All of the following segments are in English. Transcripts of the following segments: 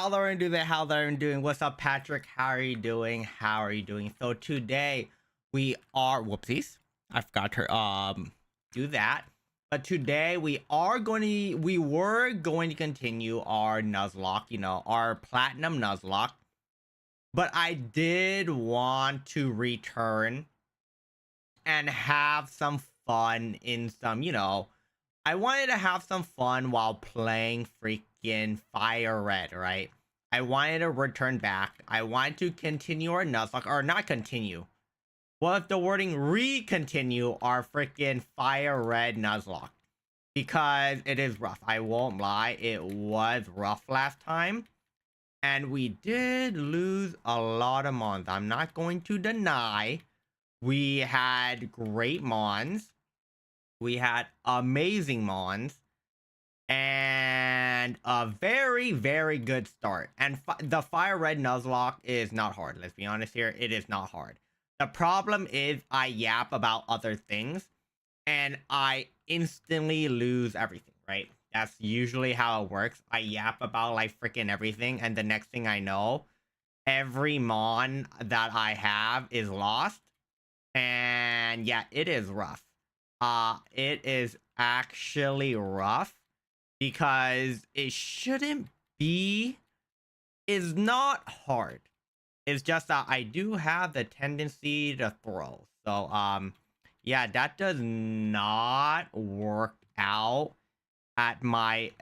how they're doing that, how they're doing. What's up, Patrick? How are you doing? How are you doing? So today we are whoopsies. I forgot to do that. But today we were going to continue our Nuzlocke, you know, our platinum Nuzlocke. But I did want to return and have some fun in some, you know, I wanted to have some fun while playing freaking Fire Red, right? I wanted to return back. I wanted to continue our Nuzlocke, or not continue. What's the wording? Re-continue our freaking Fire Red Nuzlocke. Because it is rough. I won't lie. It was rough last time. And we did lose a lot of mons. I'm not going to deny. We had great mons. We had amazing mons. And a very, very good start. And the Fire Red Nuzlocke is not hard. Let's be honest here. It is not hard. The problem is I yap about other things. And I instantly lose everything, right? That's usually how it works. I yap about like freaking everything. And the next thing I know, every mon that I have is lost. And yeah, it is rough. It is actually rough. Because it shouldn't be, is not hard. It's just that I do have the tendency to throw. So, yeah, that does not work out at my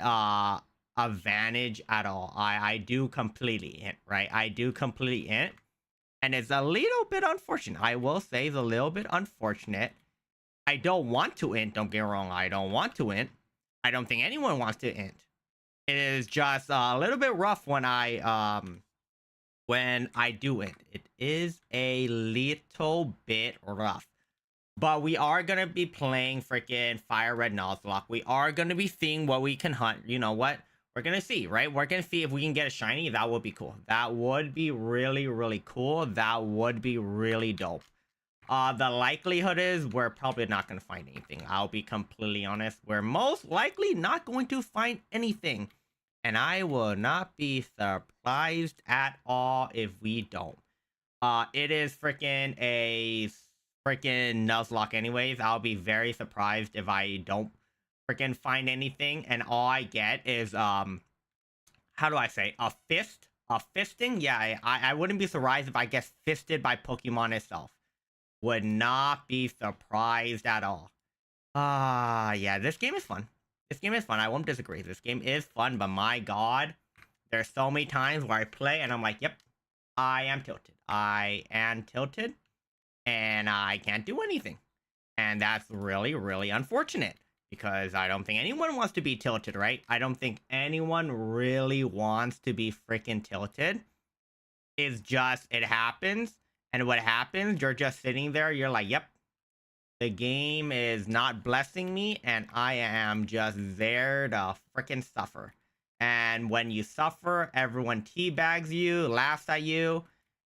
advantage at all. I do completely int, right? I do completely int. And it's a little bit unfortunate. I will say it's a little bit unfortunate. I don't want to int, don't get me wrong. I don't want to int. I don't think anyone wants to int. It is just a little bit rough when I do int. It is a little bit rough. But we are gonna be playing freaking Fire Red Nuzlocke. We are gonna be seeing what we can hunt. You know what? We're gonna see, right? We're gonna see if we can get a shiny. That would be cool. That would be really, really cool. That would be really dope. The likelihood is we're probably not going to find anything. I'll be completely honest. We're most likely not going to find anything. And I will not be surprised at all if we don't. It is freaking a freaking Nuzlocke anyways. I'll be very surprised if I don't freaking find anything. And all I get is, how do I say? A fist? A fisting? Yeah, I wouldn't be surprised if I get fisted by Pokemon itself. Would not be surprised at all. Yeah, this game is fun. This game is fun. I won't disagree. This game is fun, but my god, there's so many times where I play and I'm like, yep, I am tilted. I am tilted, and I can't do anything. And that's really, really unfortunate, because I don't think anyone wants to be tilted, right? I don't think anyone really wants to be freaking tilted. It's just, it happens. And what happens, you're just sitting there, you're like, yep, the game is not blessing me, and I am just there to freaking suffer. And when you suffer, everyone teabags you, laughs at you,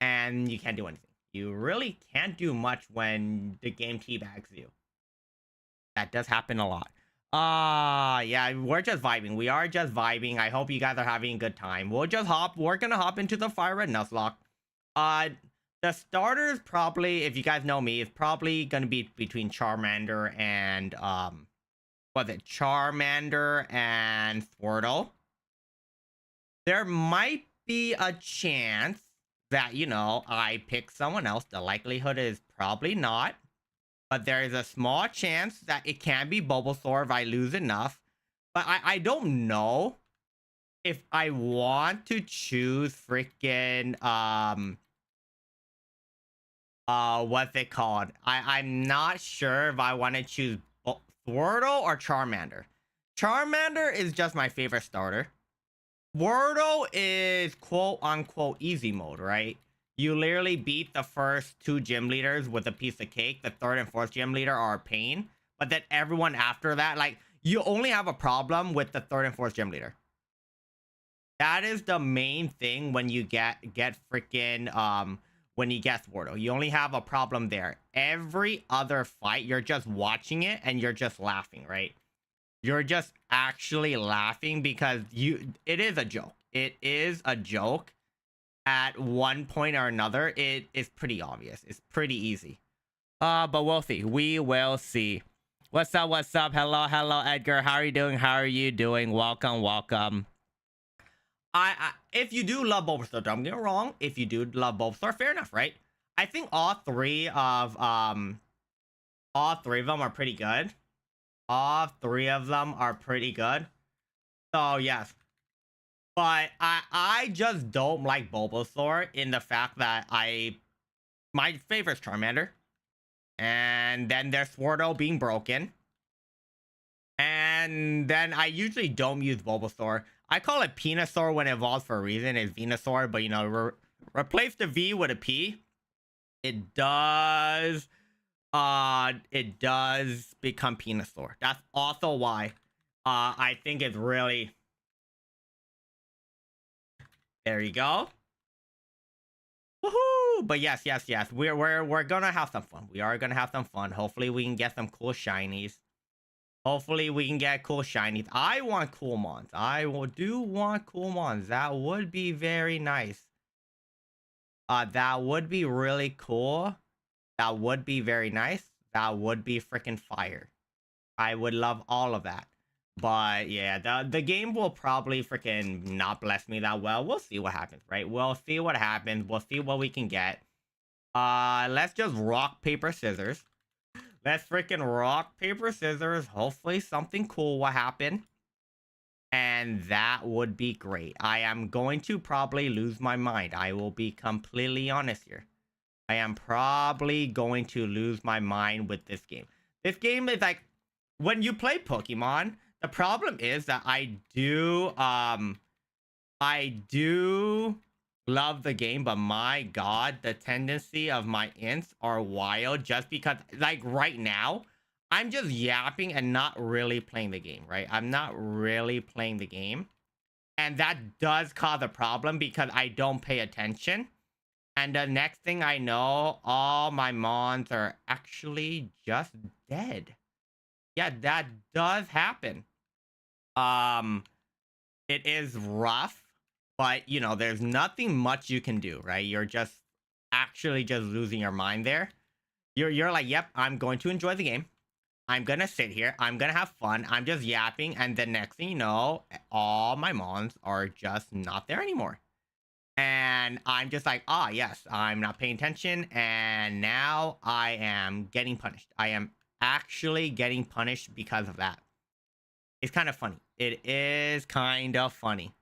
and you can't do anything. You really can't do much when the game teabags you. That does happen a lot. Yeah, we're just vibing. We are just vibing. I hope you guys are having a good time. We're gonna hop into the Fire Red Nuzlocke. The starters probably, if you guys know me, is probably going to be between Charmander and, Charmander and Squirtle. There might be a chance that, you know, I pick someone else. The likelihood is probably not. But there is a small chance that it can be Bulbasaur if I lose enough. But I don't know if I want to choose freaking, what's it called? I'm not sure if I want to choose Squirtle or Charmander. Charmander is just my favorite starter. Squirtle is quote-unquote easy mode, right? You literally beat the first two gym leaders with a piece of cake. The third and fourth gym leader are a pain. But then everyone after that, like, you only have a problem with the third and fourth gym leader. That is the main thing when you get freaking, when you get Squirtle. You only have a problem there. Every other fight, you're just watching it and you're just laughing, right? You're just actually laughing because it is a joke. it is a joke at one point or another. It is pretty obvious. It's pretty easy. But we'll see. We will see. What's up? What's up? Hello, hello, Edgar. How are you doing? How are you doing? Welcome, welcome. If you do love Bulbasaur, don't get me wrong. If you do love Bulbasaur, fair enough, right? I think all three of them are pretty good. All three of them are pretty good. So yes. But I just don't like Bulbasaur in the fact that my favorite is Charmander. And then there's Swirtle being broken. And then I usually don't use Bulbasaur. I call it Venusaur when it evolves for a reason. It's Venusaur, but you know, replace the V with a P. It does become Venusaur. That's also why I think it's really. There you go. Woohoo! But yes, we're gonna have some fun. We are gonna have some fun. Hopefully we can get some cool shinies. Hopefully we can get cool shinies. I want cool mons. Do want cool mons. That would be very nice. That would be really cool. That would be very nice. That would be freaking fire. I would love all of that. But yeah, the game will probably freaking not bless me that well. We'll see what happens, right? We'll see what happens. We'll see what we can get. Let's just rock, paper, scissors. Let's freaking rock, paper, scissors. Hopefully something cool will happen. And that would be great. I am going to probably lose my mind. I will be completely honest here. I am probably going to lose my mind with this game. This game is like, when you play Pokemon, the problem is that I do love the game, but my god, the tendency of my ints are wild just because, like, right now I'm just yapping and not really playing the game, right? I'm not really playing the game, and that does cause a problem because I don't pay attention, and the next thing I know, all my mons are actually just dead. Yeah, that does happen. It is rough, but you know, there's nothing much you can do, right? You're just actually just losing your mind there. You're like, yep, I'm going to enjoy the game. I'm gonna sit here. I'm gonna have fun. I'm just yapping, and the next thing you know, all my mons are just not there anymore. And I'm just like, ah, yes, I'm not paying attention, and now I am getting punished. I am actually getting punished because of that. It's kind of funny. It is kind of funny.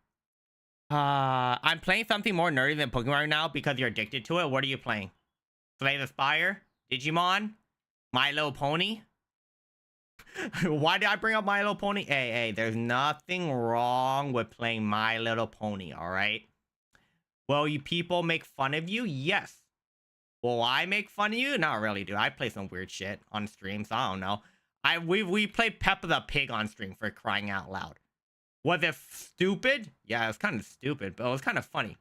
I'm playing something more nerdy than Pokemon right now because you're addicted to it. What are you playing? Slay the Spire? Digimon? My Little Pony? Why did I bring up My Little Pony? Hey, there's nothing wrong with playing My Little Pony, alright? Will you people make fun of you? Yes. Will I make fun of you? Not really, dude. I play some weird shit on stream, so I don't know. We played Peppa the Pig on stream, for crying out loud. Was it stupid? Yeah, it was kind of stupid, but it was kind of funny.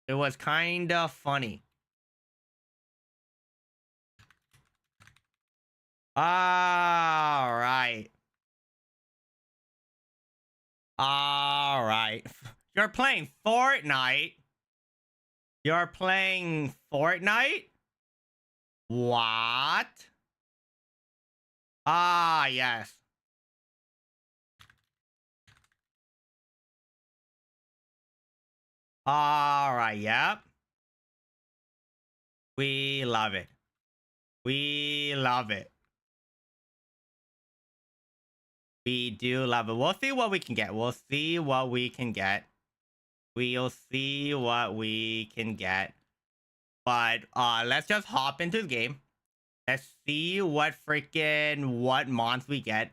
It was kind of funny. Alright. Alright. You're playing Fortnite? You're playing Fortnite? What? Ah, yes. Alright, yep. We love it. We love it. We do love it. We'll see what we can get. We'll see what we can get. We'll see what we can get. But let's just hop into the game. Let's see what mons we get.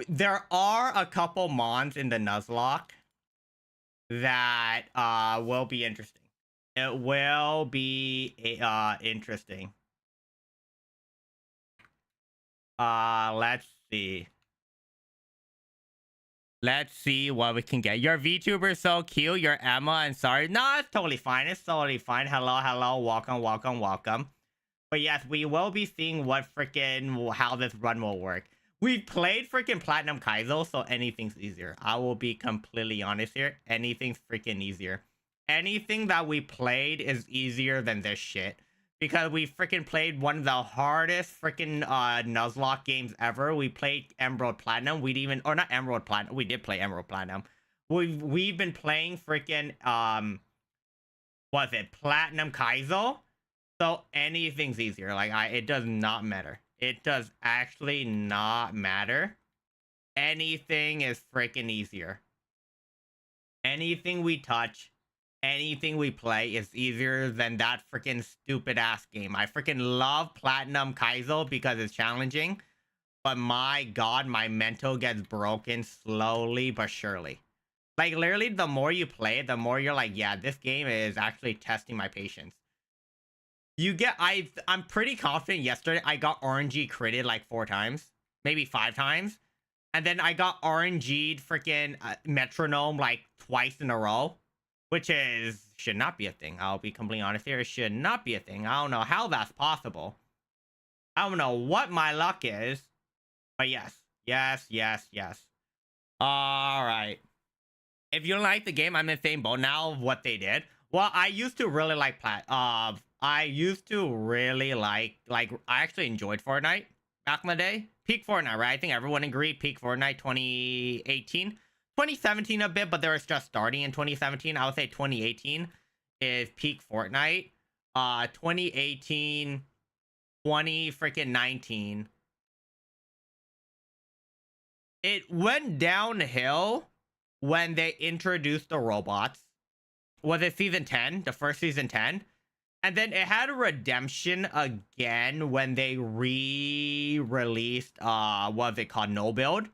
There are a couple mons in the Nuzlocke that will be interesting. It will be interesting. Let's see. Let's see what we can get. Your VTuber is so cute. You're Emma, and sorry. No, it's totally fine. It's totally fine. Hello. Welcome. But yes, we will be seeing how this run will work. We played freaking Platinum Kaizo, so anything's easier. I will be completely honest here. Anything's freaking easier. Anything that we played is easier than this shit. Because we freaking played one of the hardest freaking Nuzlocke games ever. We played Emerald Platinum. We'd even, or not Emerald Platinum. We did play Emerald Platinum. We've been playing freaking was it Platinum Kaizo? So anything's easier. Like it does not matter. It does actually not matter. Anything is freaking easier. Anything we touch, anything we play is easier than that freaking stupid ass game. I freaking love Platinum Kaizo because it's challenging, but my god, my mental gets broken slowly but surely. Like literally, the more you play it, the more you're like, yeah, this game is actually testing my patience. You get, I'm pretty confident yesterday I got RNG critted like 4 times, maybe 5 times. And then I got RNG'd freaking metronome like twice in a row, which should not be a thing. I'll be completely honest here. It should not be a thing. I don't know how that's possible. I don't know what my luck is, but yes. All right. If you like the game, I'm in the same boat now of what they did. Well, I used to really like I used to really like I actually enjoyed Fortnite back in the day. Peak Fortnite, right? I think everyone agreed. Peak Fortnite 2018. 2017 a bit, but they were just starting in 2017. I would say 2018 is peak Fortnite. 2018, 20 freaking 19. It went downhill when they introduced the robots. Was it season 10? The first season 10? And then it had a redemption again when they re-released, what was it called? No Build.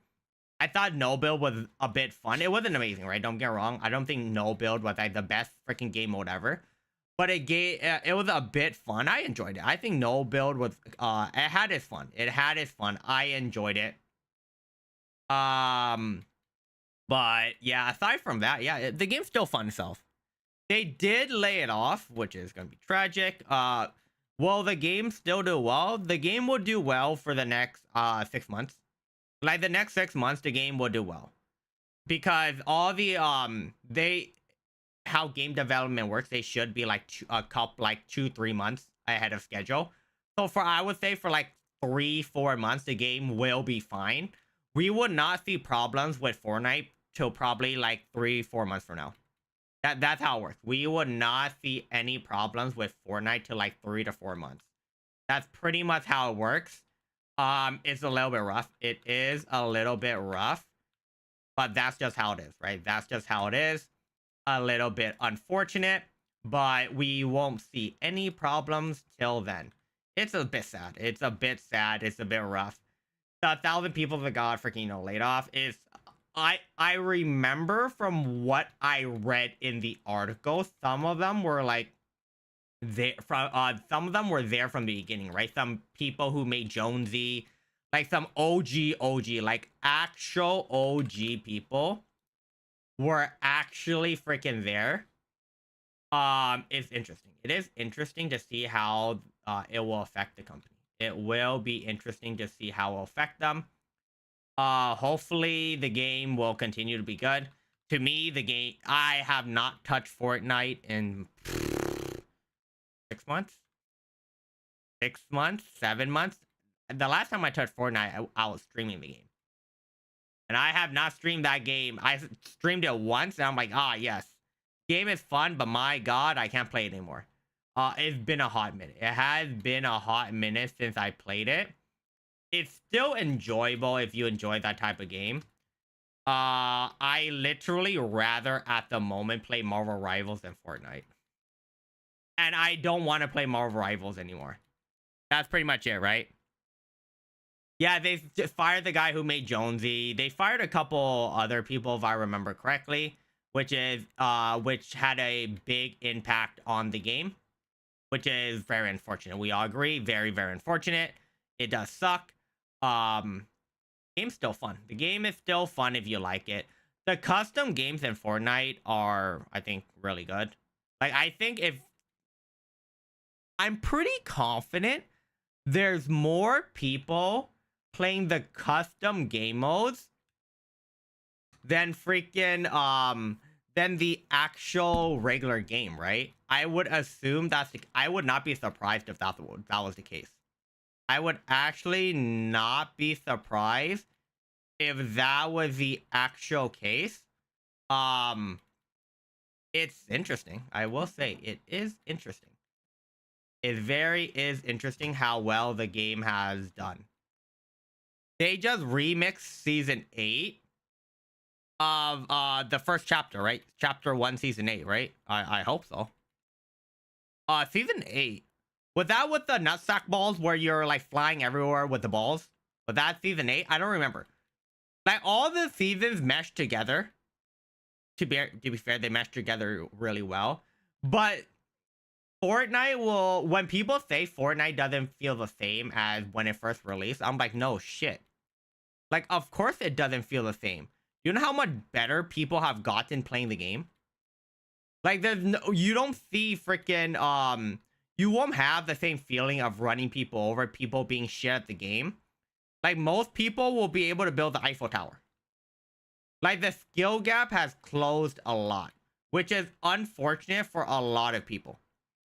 I thought No Build was a bit fun. It wasn't amazing, right? Don't get me wrong. I don't think No Build was like the best freaking game mode ever. But it was a bit fun. I enjoyed it. I think No Build was, it had its fun. It had its fun. I enjoyed it. But yeah, aside from that, yeah, the game's still fun itself. They did lay it off, which is going to be tragic. Will the game still do well? The game will do well for the next 6 months. Like the next 6 months, the game will do well. Because all the how game development works, they should be like 2-3 months ahead of schedule. So I would say for like 3-4 months, the game will be fine. We would not see problems with Fortnite till probably like 3-4 months from now. That's how it works. We would not see any problems with Fortnite till like 3 to 4 months. That's pretty much how it works. It's a little bit rough. It is a little bit rough, but that's just how it is, right? That's just how it is. A little bit unfortunate, but we won't see any problems till then. It's a bit sad. It's a bit sad. It's a bit rough. The 1,000 people that got freaking laid off is, I remember from what I read in the article, some of them were like some of them were there from the beginning, right? Some people who made Jonesy, like some OG, like actual OG people were actually freaking there. It's interesting. It is interesting to see how it will affect the company. It will be interesting to see how it will affect them. Hopefully the game will continue to be good. To me, the game, I have not touched Fortnite in 6 months, 6 months, 7 months. The last time I touched Fortnite, I was streaming the game, and I have not streamed that game. I streamed it once, and I'm like, yes, game is fun, but my god, I can't play it anymore. It's been a hot minute. It has been a hot minute since I played it. It's still enjoyable if you enjoy that type of game. I literally rather at the moment play Marvel Rivals than Fortnite. And I don't want to play Marvel Rivals anymore. That's pretty much it, right? Yeah, they fired the guy who made Jonesy. They fired a couple other people, if I remember correctly, which had a big impact on the game, which is very unfortunate. We all agree, very, very unfortunate. It does suck. Game's still fun. The game is still fun if you like it. The custom games in Fortnite are, I think, really good. Like, I think I'm pretty confident there's more people playing the custom game modes than freaking than the actual regular game, right? I would assume I would not be surprised if that was the case. I would actually not be surprised if that was the actual case. Um it's interesting. I will say it is interesting. It is interesting how well the game has done. They just remixed season 8 of the first chapter, right? Chapter 1 season 8, right? I hope so. Season 8. Was that with the nutsack balls where you're like flying everywhere with the balls? Was that season 8? I don't remember. Like all the seasons meshed together. To be fair, they meshed together really well. But Fortnite will, when people say Fortnite doesn't feel the same as when it first released, I'm like, no shit. Like, of course it doesn't feel the same. You know how much better people have gotten playing the game? Like, there's no, you don't see freaking, you won't have the same feeling of running people over, people being shit at the game. Like, most people will be able to build the Eiffel Tower. Like, the skill gap has closed a lot, which is unfortunate for a lot of people.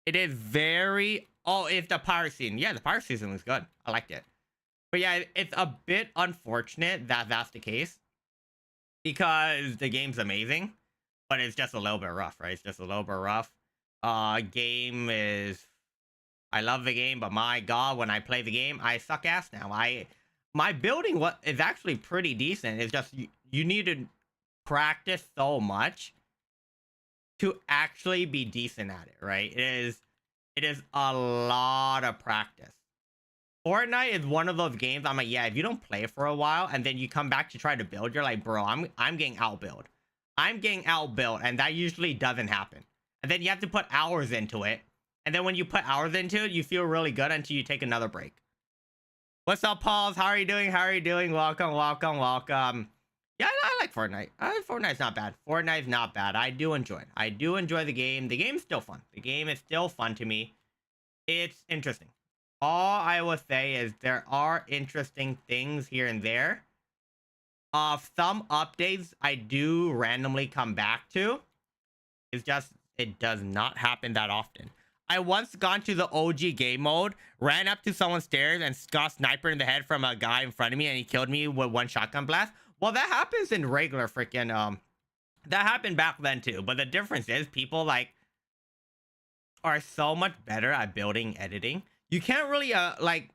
It is very... Oh, it's the pirate season. Yeah, the pirate season was good. I liked it. But yeah, it's a bit unfortunate that that's the case. Because the game's amazing. But it's just a little bit rough, right? It's just a little bit rough. Game is... I love the game, but my god, when I play the game, I suck ass now. My building is actually pretty decent. It's just you need to practice so much to actually be decent at it, right? It is a lot of practice. Fortnite is one of those games I'm like, yeah, if you don't play for a while and then you come back to try to build, you're like, bro, I'm getting outbuilt. I'm getting outbuilt, and that usually doesn't happen. And then you have to put hours into it. And then when you put hours into it, you feel really good until you take another break. What's up, Pauls? How are you doing? How are you doing? Welcome, welcome, welcome. Yeah, I like Fortnite. Fortnite's not bad. Fortnite's not bad. I do enjoy it. I do enjoy the game. The game's still fun. The game is still fun to me. It's interesting. All I will say is there are interesting things here and there. Some updates I do randomly come back to. It's just, it does not happen that often. I once gone to the OG game mode, ran up to someone's stairs and got sniper in the head from a guy in front of me, and he killed me with one shotgun blast. Well, that happens in regular freaking, that happened back then too. But the difference is people like are so much better at building editing. You can't really,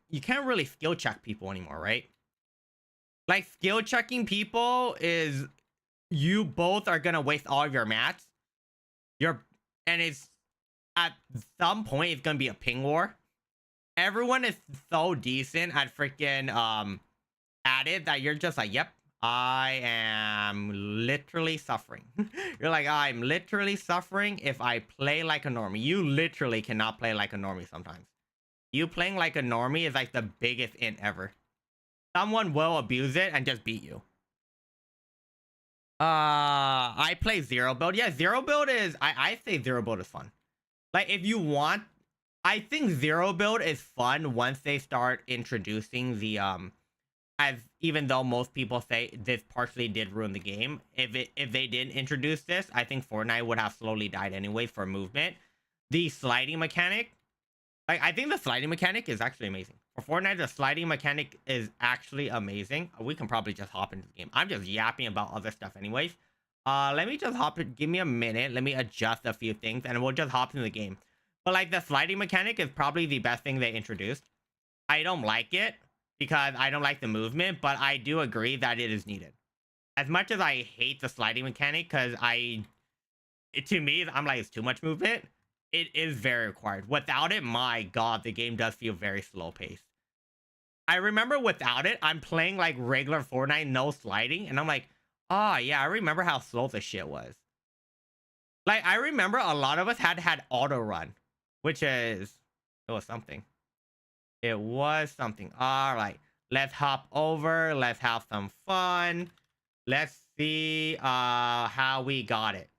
you can't really skill check people anymore, right? Like skill checking people is you both are gonna waste all of your mats. And it's at some point it's gonna be a ping war. Everyone is so decent at freaking at it that you're just like, yep, I am literally suffering. You're like, I'm literally suffering if I play like a normie. You literally cannot play like a normie sometimes. You playing like a normie is like the biggest int ever. Someone will abuse it and just beat you. I play zero build. Yeah, zero build is I say zero build is fun. Like if you want, I think zero build is fun once they start introducing the as even though most people say this partially did ruin the game, if they didn't introduce this, I think Fortnite would have slowly died anyway for movement. The sliding mechanic, like I think the sliding mechanic is actually amazing. For Fortnite, the sliding mechanic is actually amazing. We can probably just hop into the game. I'm just yapping about other stuff anyways. Let me just hop in. Give me a minute. Let me adjust a few things and we'll just hop into the game. But like the sliding mechanic is probably the best thing they introduced. I don't like it because I don't like the movement, but I do agree that it is needed. As much as I hate the sliding mechanic because to me, I'm like, it's too much movement. It is very required. Without it, my god, the game does feel very slow paced. I remember without it, I'm playing like regular Fortnite, no sliding, and I'm like, oh yeah, I remember how slow the shit was. Like, I remember a lot of us had auto run, which is, it was something. It was something. All right, let's hop over. Let's have some fun. Let's see how we got it.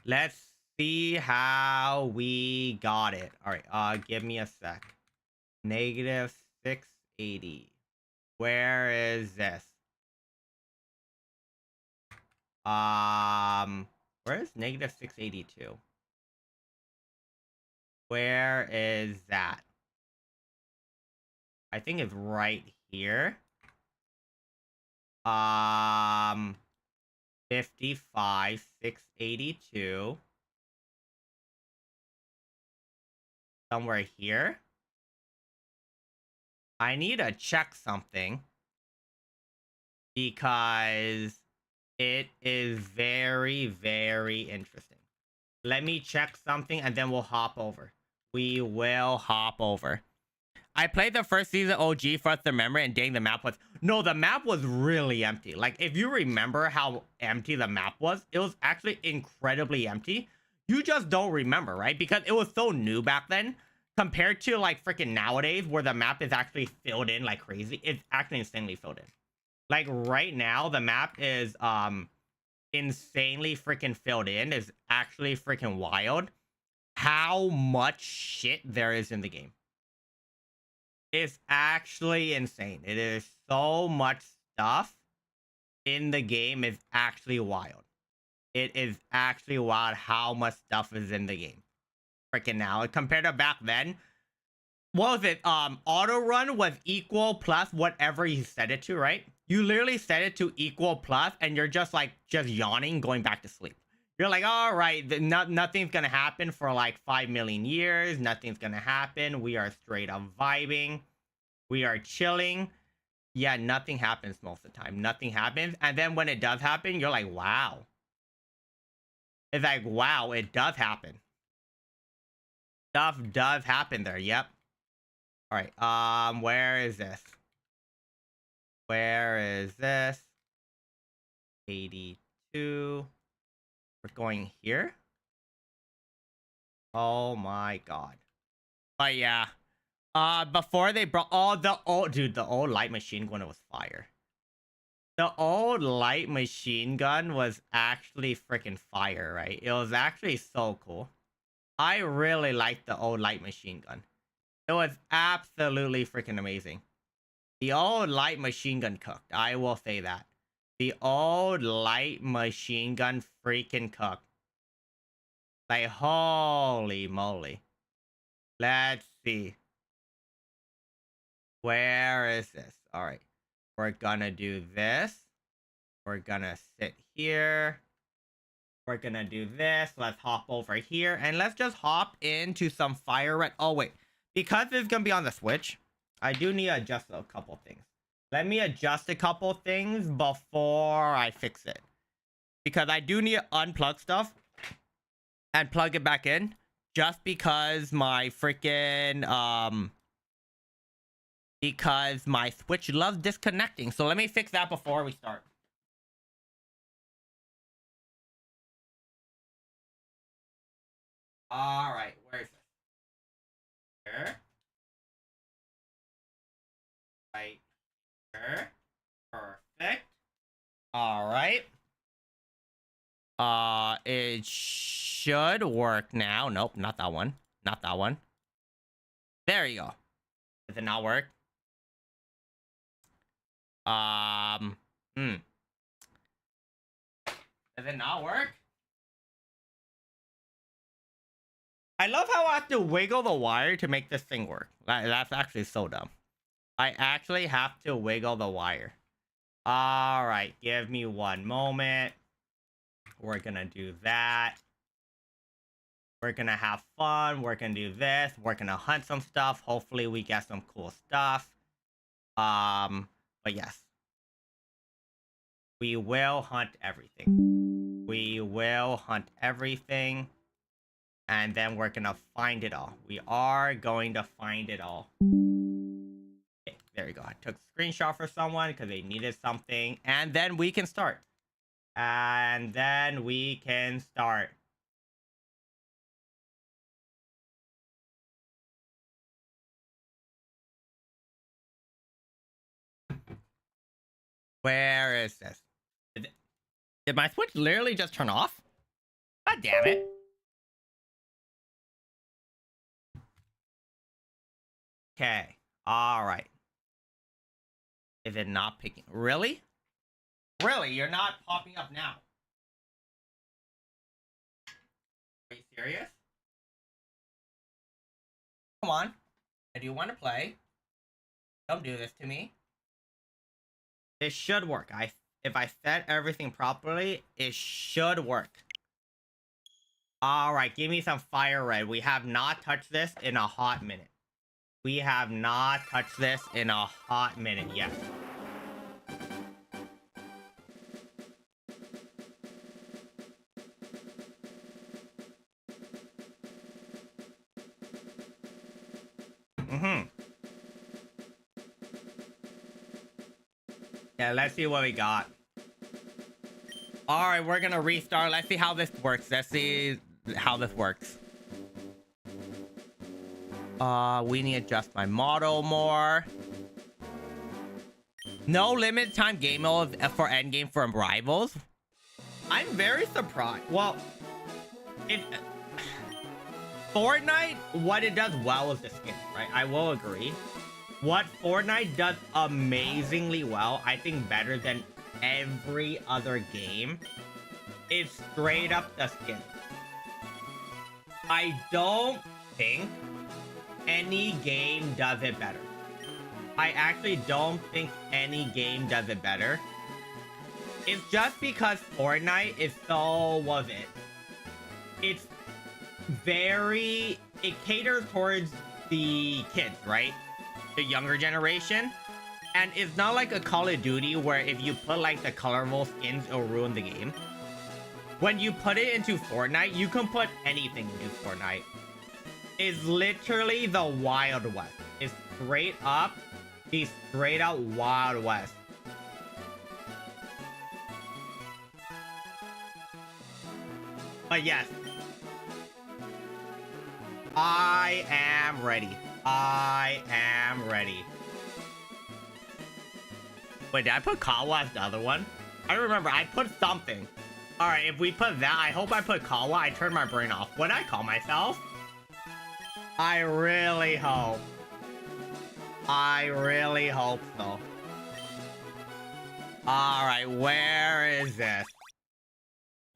Let's see how we got it. All right, give me a sec. -680. Where is this? Where is negative 682? Where is that? I think it's right here. 55, 682. Somewhere here. I need to check something because it is very, very interesting. Let me check something and then we'll hop over. We will hop over. I played the first season OG for us to remember, and dang, the map was... No, the map was really empty. Like, if you remember how empty the map was, it was actually incredibly empty. You just don't remember, right? Because it was so new back then. Compared to, like, freaking nowadays, where the map is actually filled in like crazy. It's actually insanely filled in. Like, right now, the map is, insanely freaking filled in. Is actually freaking wild. How much shit there is in the game. It's actually insane. It is so much stuff in the game. Is actually wild. It is actually wild how much stuff is in the game. Freaking now. Compared to back then, what was it? Auto run was equal plus whatever you set it to, right? You literally set it to equal plus and you're just like, just yawning, going back to sleep. You're like, all right, nothing's gonna happen for like 5 million years. Nothing's gonna happen. We are straight up vibing. We are chilling. Yeah, nothing happens most of the time. Nothing happens. And then when it does happen, you're like, wow. It's like, wow, it does happen. Stuff does happen there. Yep. All right. Where is this? Where is this? 82. We're going here. Oh my god. But yeah. Before they brought the old light machine gun was fire. The old light machine gun was actually freaking fire, right? It was actually so cool. I really liked the old light machine gun. It was absolutely freaking amazing. The old light machine gun cooked. I will say that. The old light machine gun freaking cooked. Like, holy moly. Let's see. Where is this? All right. We're gonna do this. We're gonna sit here. We're gonna do this. Let's hop over here. And let's just hop into some Fire Red. Oh, wait. Because it's gonna be on the Switch, I do need to adjust a couple things. Let me adjust a couple things before I fix it. Because I do need to unplug stuff and plug it back in. Just because my freaking, because my Switch loves disconnecting. So let me fix that before we start. All right, where is it? Here. Right here. Perfect. All right. It should work now. Nope, not that one. Not that one. There you go. Does it not work? Does it not work? I love how I have to wiggle the wire to make this thing work. That's actually so dumb. I actually have to wiggle the wire. All right, give me one moment. We're gonna do that. We're gonna have fun. We're gonna do this. We're gonna hunt some stuff. Hopefully we get some cool stuff. But yes. We will hunt everything. We will hunt everything. And then we're gonna find it all. We are going to find it all. Okay, there you go. I took a screenshot for someone because they needed something. And then we can start. And then we can start. Where is this? Did my Switch literally just turn off? God damn it. Okay. All right. Is it not picking? Really? Really? You're not popping up now? Are you serious? Come on. I do want to play. Don't do this to me. It should work. If I set everything properly, it should work. Alright, give me some Fire Red. We have not touched this in a hot minute. We have not touched this in a hot minute yet. Yeah, let's see what we got. Alright, we're gonna restart. Let's see how this works. Let's see how this works. We need to adjust my model more. No limited time game mode for endgame from rivals. I'm very surprised. Well, Fortnite, what it does well is the skin, right? I will agree. What Fortnite does amazingly well, I think better than every other game, is straight up the skin. I don't think any game does it better. I actually don't think any game does it better. It's just because Fortnite is so, it's very, it caters towards the kids, right? The younger generation. And it's not like a Call of Duty where if you put like the colorful skins, it'll ruin the game. When you put it into Fortnite, you can put anything into Fortnite. It's literally the Wild West. It's straight up the straight out Wild West. But yes, I am ready. I am ready. Wait, did I put Kawa as the other one? I don't remember. I put something. Alright, if we put that, I hope I put Kawa. I turned my brain off. What did I call myself? I really hope. I really hope so. Alright, where is this?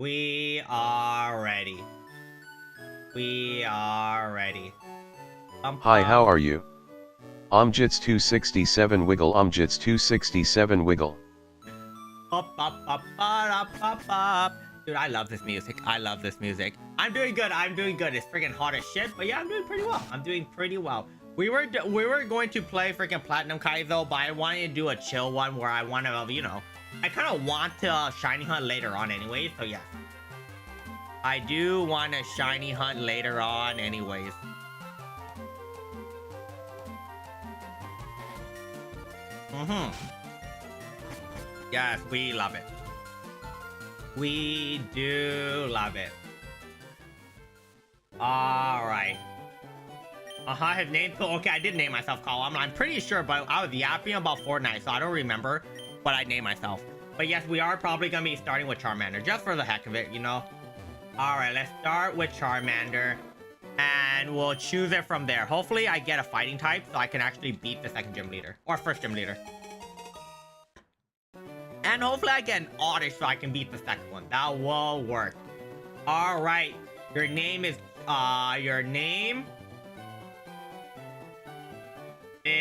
We are ready. We are ready. Hi, how are you? Omjits 267 wiggle, Omjits 267 wiggle. Up, up, up, up, up, up. Dude, I love this music. I love this music. I'm doing good. I'm doing good. It's freaking hot as shit, but yeah, I'm doing pretty well. I'm doing pretty well. We were going to play freaking Platinum Kaizo, but I wanted to do a chill one where I want to, you know, I kind of want to shiny hunt later on anyway, so yeah. I do want to shiny hunt later on anyways. Yes, we love it. We do love it. Alright. His name. Okay, I did name myself Column. I'm pretty sure, but I was yapping about Fortnite, so I don't remember what I named myself. But yes, we are probably gonna be starting with Charmander, just for the heck of it, you know. Alright, let's start with Charmander. And we'll choose it from there. Hopefully I get a fighting type so I can actually beat the second gym leader. Or first gym leader. And hopefully I get an Oddish so I can beat the second one. That will work. Alright. Your name is... Your name... is...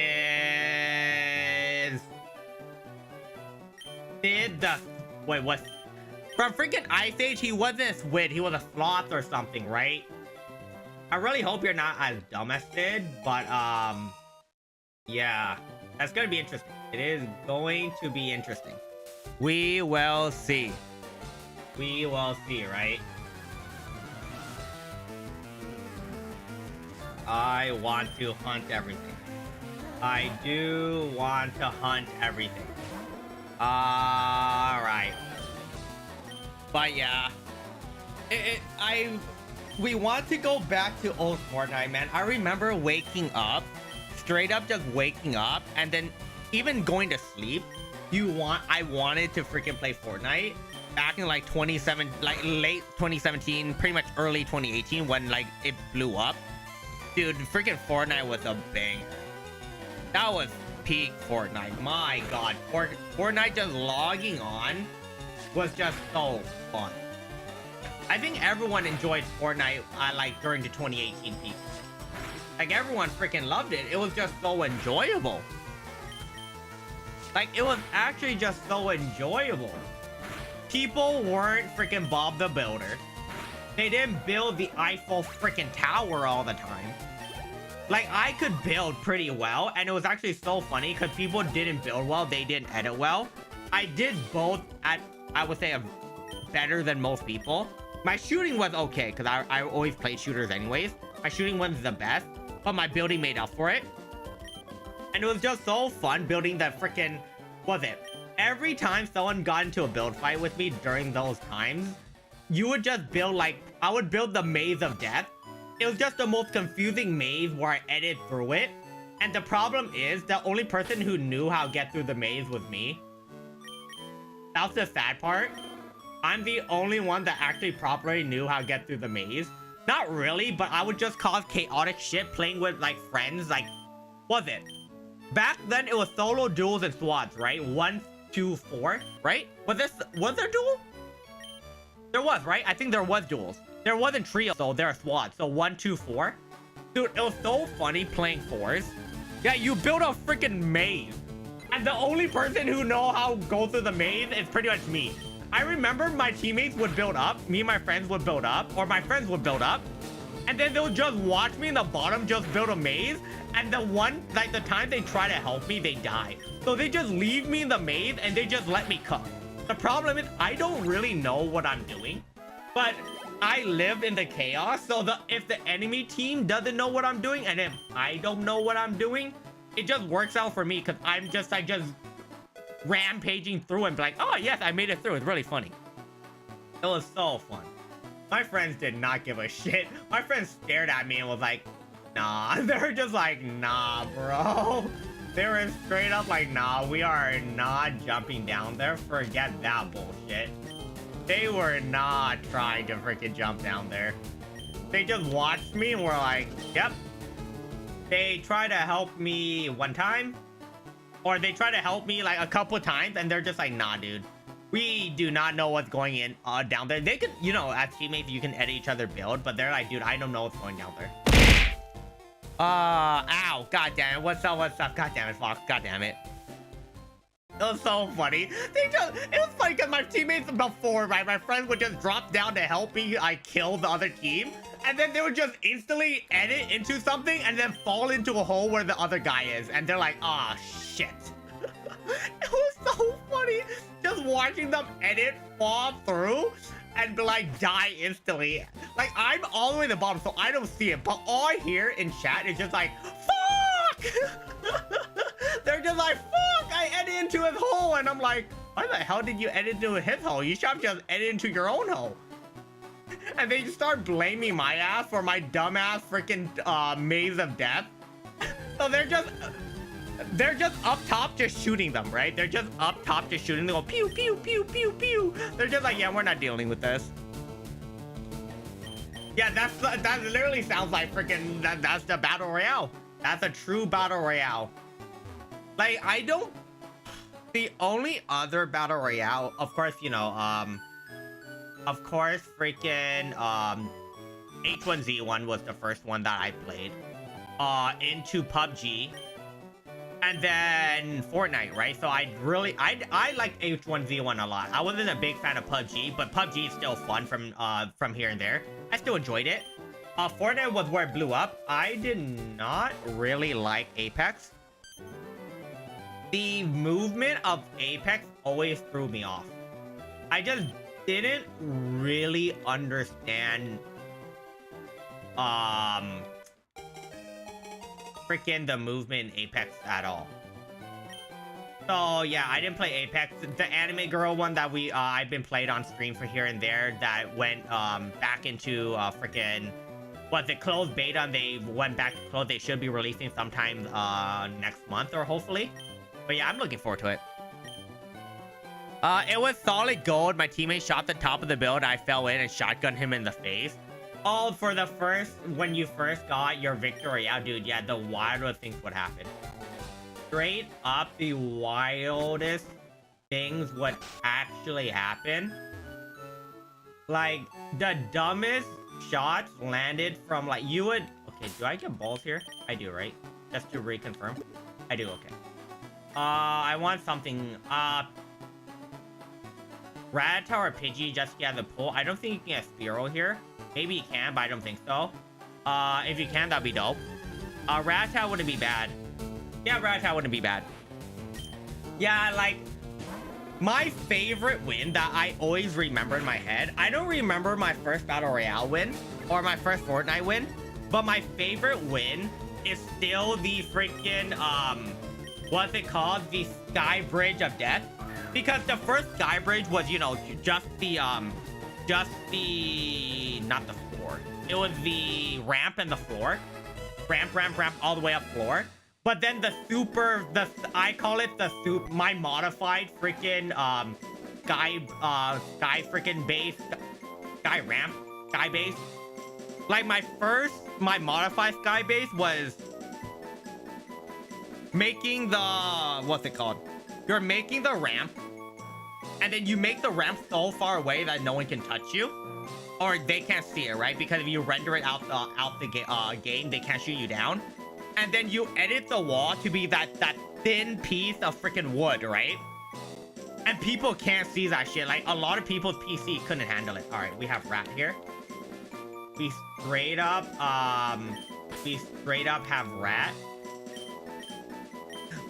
Sid the... Wait, what? From freaking Ice Age, he wasn't a squid. He was a sloth or something, right? I really hope you're not as dumb as Sid, but, yeah. That's gonna be interesting. It is going to be interesting. We will see. We will see, right? I want to hunt everything. I do want to hunt everything. Alright. But yeah. We want to go back to old Fortnite, man. I remember waking up, straight up just waking up, and then even going to sleep. I wanted to freaking play Fortnite back in like 27, like late 2017, pretty much early 2018 when like it blew up. Dude, freaking Fortnite was a banger. That was peak Fortnite. My god, Fortnite just logging on was just so fun. I think everyone enjoyed Fortnite like during the 2018 peak. Like everyone freaking loved it. It was just so enjoyable. Like it was actually just so enjoyable. People weren't freaking Bob the Builder. They didn't build the Eiffel freaking tower all the time. Like I could build pretty well, and it was actually so funny because people didn't build well, they didn't edit well. I did both at, I would say, better than most people. My shooting was okay because I always played shooters anyways. My shooting wasn't the best, but my building made up for it. And it was just so fun building that freaking, every time someone got into a build fight with me during those times, you would just build like, I would build the maze of death. It was just the most confusing maze where I edited through it. And the problem is, the only person who knew how to get through the maze was me. That's the sad part. I'm the only one that actually properly knew how to get through the maze. Not really, but I would just cause chaotic shit playing with like friends. Like, back then it was solo, duels, and squads, right? 1, 2, 4, right? Was there duel? There was, right? I think there was duels. There wasn't trio, so there are squads. So 1, 2, 4. Dude, it was so funny playing fours. Yeah, you build a freaking maze. And the only person who know how to go through the maze is pretty much me. I remember my teammates would build up. Me and my friends would build up. Or my friends would build up. And then they'll just watch me in the bottom just build a maze. And the time they try to help me, they die. So they just leave me in the maze and they just let me cook. The problem is I don't really know what I'm doing. But I live in the chaos. So if the enemy team doesn't know what I'm doing and if I don't know what I'm doing, it just works out for me because I'm just like rampaging through and be like, oh yes, I made it through. It's really funny. It was so fun. My friends did not give a shit. My friends stared at me and was like, nah. They were just like, nah, bro. They were straight up like, nah, we are not jumping down there. Forget that bullshit. They were not trying to freaking jump down there. They just watched me and were like, yep. They tried to help me one time. Or they try to help me like a couple times and they're just like, nah, dude. We do not know what's going in down there. They could, you know, as teammates, you can edit each other build, but they're like, dude, I don't know what's going down there. Ow, god damn it. What's up? God damn it, Fox. God damn it. It was so funny. It was funny because my teammates before, right? My friends would just drop down to help me, kill the other team. And then they would just instantly edit into something and then fall into a hole where the other guy is. And they're like, ah, shit. It was so funny just watching them edit, fall through, and like die instantly. Like I'm all the way at the bottom, so I don't see it. But all I hear in chat is just like, fuck! They're just like, fuck! I edited into his hole, and I'm like, why the hell did you edit into his hole? You should have just edited into your own hole. And they just start blaming my ass for my dumbass freaking maze of death. So they're just up top just shooting them, right? They're just up top just shooting. They go pew pew pew pew pew. They're just like, yeah, we're not dealing with this. Yeah, that literally sounds like freaking that's the battle royale. That's a true battle royale. Like the only other battle royale, of course, you know, of course, freaking H1Z1 was the first one that I played. Into PUBG. And then Fortnite, right? So I like H1Z1 a lot. I wasn't a big fan of PUBG, but PUBG is still fun from here and there. I still enjoyed it. Fortnite was where it blew up. I did not really like Apex. The movement of Apex always threw me off. I just didn't really understand freaking the movement in Apex at all. So yeah, I didn't play Apex. The anime girl one that I've been played on stream for here and there that went back into freaking closed beta, and they went back to close. They should be releasing sometime next month or hopefully. But yeah, I'm looking forward to it. It was solid gold. My teammate shot the top of the build. I fell in and shotgunned him in the face. Oh, for the when you first got your victory out, dude. Yeah, the wildest things would happen. straight up the wildest things would actually happen. Like, the dumbest shots landed from, like, you would... Okay, do I get balls here? I do, right? Just to reconfirm. I do, okay. I want something, Rat or Pidgey just get the pull. I don't think you can get Spearow here. Maybe you can, but I don't think so. If you can, that'd be dope. Rattata wouldn't be bad. Yeah, Rattata wouldn't be bad. Yeah, like, my favorite win that I always remember in my head. I don't remember my first Battle Royale win or my first Fortnite win, but my favorite win is still the freaking, what's it called? The Sky Bridge of Death. Because the first Sky Bridge was, you know, not the floor. It was the ramp and the floor. Ramp, all the way up floor. But then the super, I call it the my modified freaking, sky freaking base, sky ramp, sky base. Like my modified sky base was making the, what's it called? You're making the ramp, and then you make the ramp so far away that no one can touch you, or they can't see it, right? Because if you render it out the game, they can't shoot you down. And then you edit the wall to be that thin piece of freaking wood, right? And people can't see that shit. Like, a lot of people's PC couldn't handle it. All right, we have Rat here. We straight up have Rat.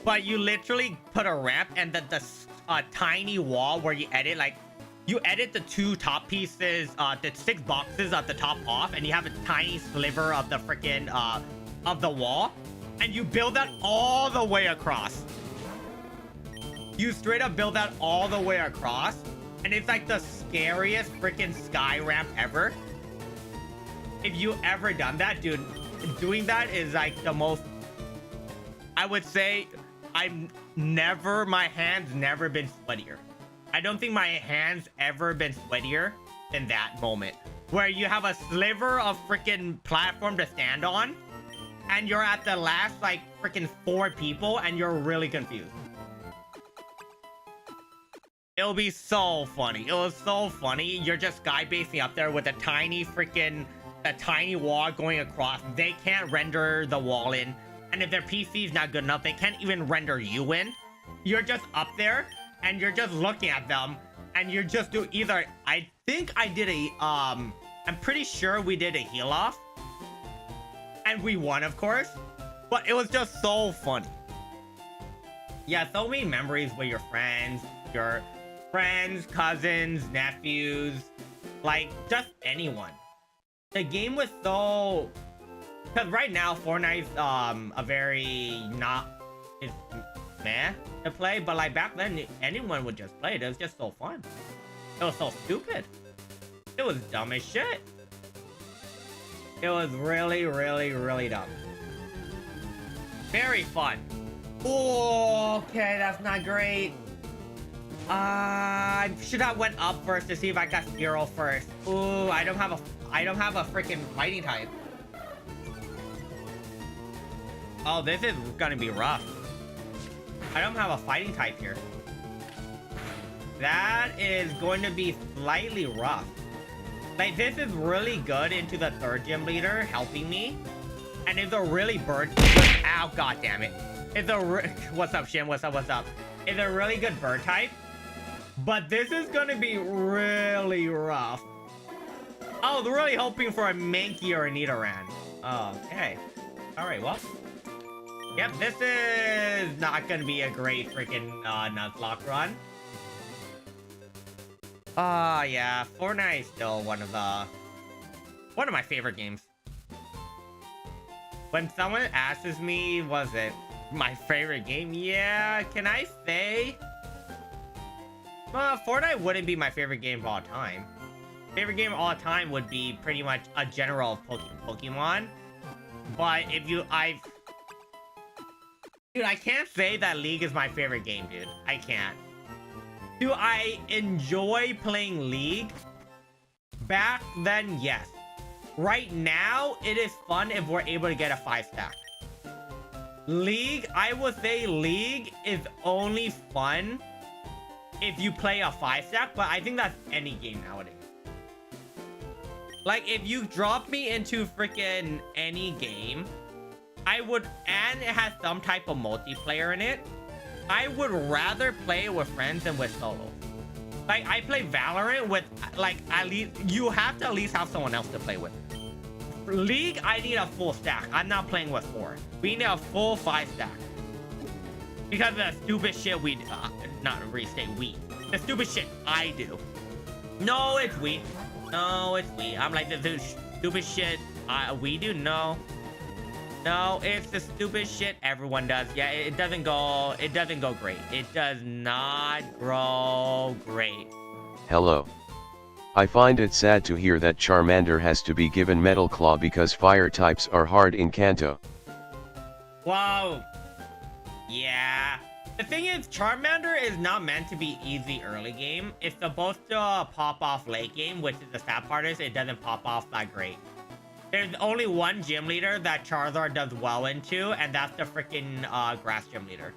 But you literally put a ramp and the tiny wall where you edit, like, you edit the two top pieces, the 6 boxes at the top off, and you have a tiny sliver of the freaking, of the wall, and you build that all the way across. You straight up build that all the way across, and it's like the scariest freaking sky ramp ever. If you ever done that, dude, doing that is like the most, I would say, my hands never been sweatier. I don't think my hands ever been sweatier than that moment, where you have a sliver of freaking platform to stand on, and you're at the last, like, freaking 4 people, and you're really confused. It'll be so funny. It was so funny. You're just sky basing up there with a tiny wall going across. They can't render the wall in. And if their PC is not good enough, they can't even render you in. You're just up there, and you're just looking at them, and you're just doing either... I think I did a... I'm pretty sure we did a heal off. And we won, of course. But it was just so funny. Yeah, so many memories with your friends, cousins, nephews, like, just anyone. The game was so... Because right now, Fortnite's a very it's meh to play, but like back then, anyone would just play it. It was just so fun. It was so stupid. It was dumb as shit. It was really, really, really dumb. Very fun. Oh, okay, that's not great. I should have went up first to see if I got Spearow first. Ooh, I don't have a freaking fighting type. Oh, this is gonna be rough. I don't have a fighting type here. That is going to be slightly rough. Like, this is really good into the 3rd gym leader helping me. And it's a really bird... Ow, god damn it. It's a... What's up, Shin? What's up? It's a really good bird type. But this is gonna be really rough. I was really hoping for a Mankey or a Nidoran. Okay. Alright, well... Yep, this is not gonna be a great freaking Nuzlocke run. Yeah, Fortnite is still one of my favorite games. When someone asks me, was it my favorite game? Yeah, can I say? Fortnite wouldn't be my favorite game of all time. Favorite game of all time would be pretty much a general Pokemon. But if you, dude, I can't say that League is my favorite game, dude. I can't. Do I enjoy playing League? Back then, yes. Right now, it is fun if we're able to get a 5 stack. League, I would say League is only fun if you play a 5-stack, but I think that's any game nowadays. Like, if you drop me into freaking any game, I would, and it has some type of multiplayer in it, I would rather play with friends than with solo. Like, I play Valorant with, like, at least, you have to at least have someone else to play with. For League, I need a full stack. I'm not playing with 4. We need a full 5-stack. Because of the stupid shit we, not restate, we. The stupid shit I do. No, it's we. No, it's we. I'm like, the stupid shit we do. No, it's the stupid shit everyone does. Yeah, it doesn't go great. It does not grow great. Hello. I find it sad to hear that Charmander has to be given Metal Claw because fire types are hard in Kanto. Whoa. Yeah. The thing is, Charmander is not meant to be easy early game. It's supposed to pop off late game, which is the sad part is it doesn't pop off that great. There's only one gym leader that Charizard does well into, and that's the freaking grass gym leader.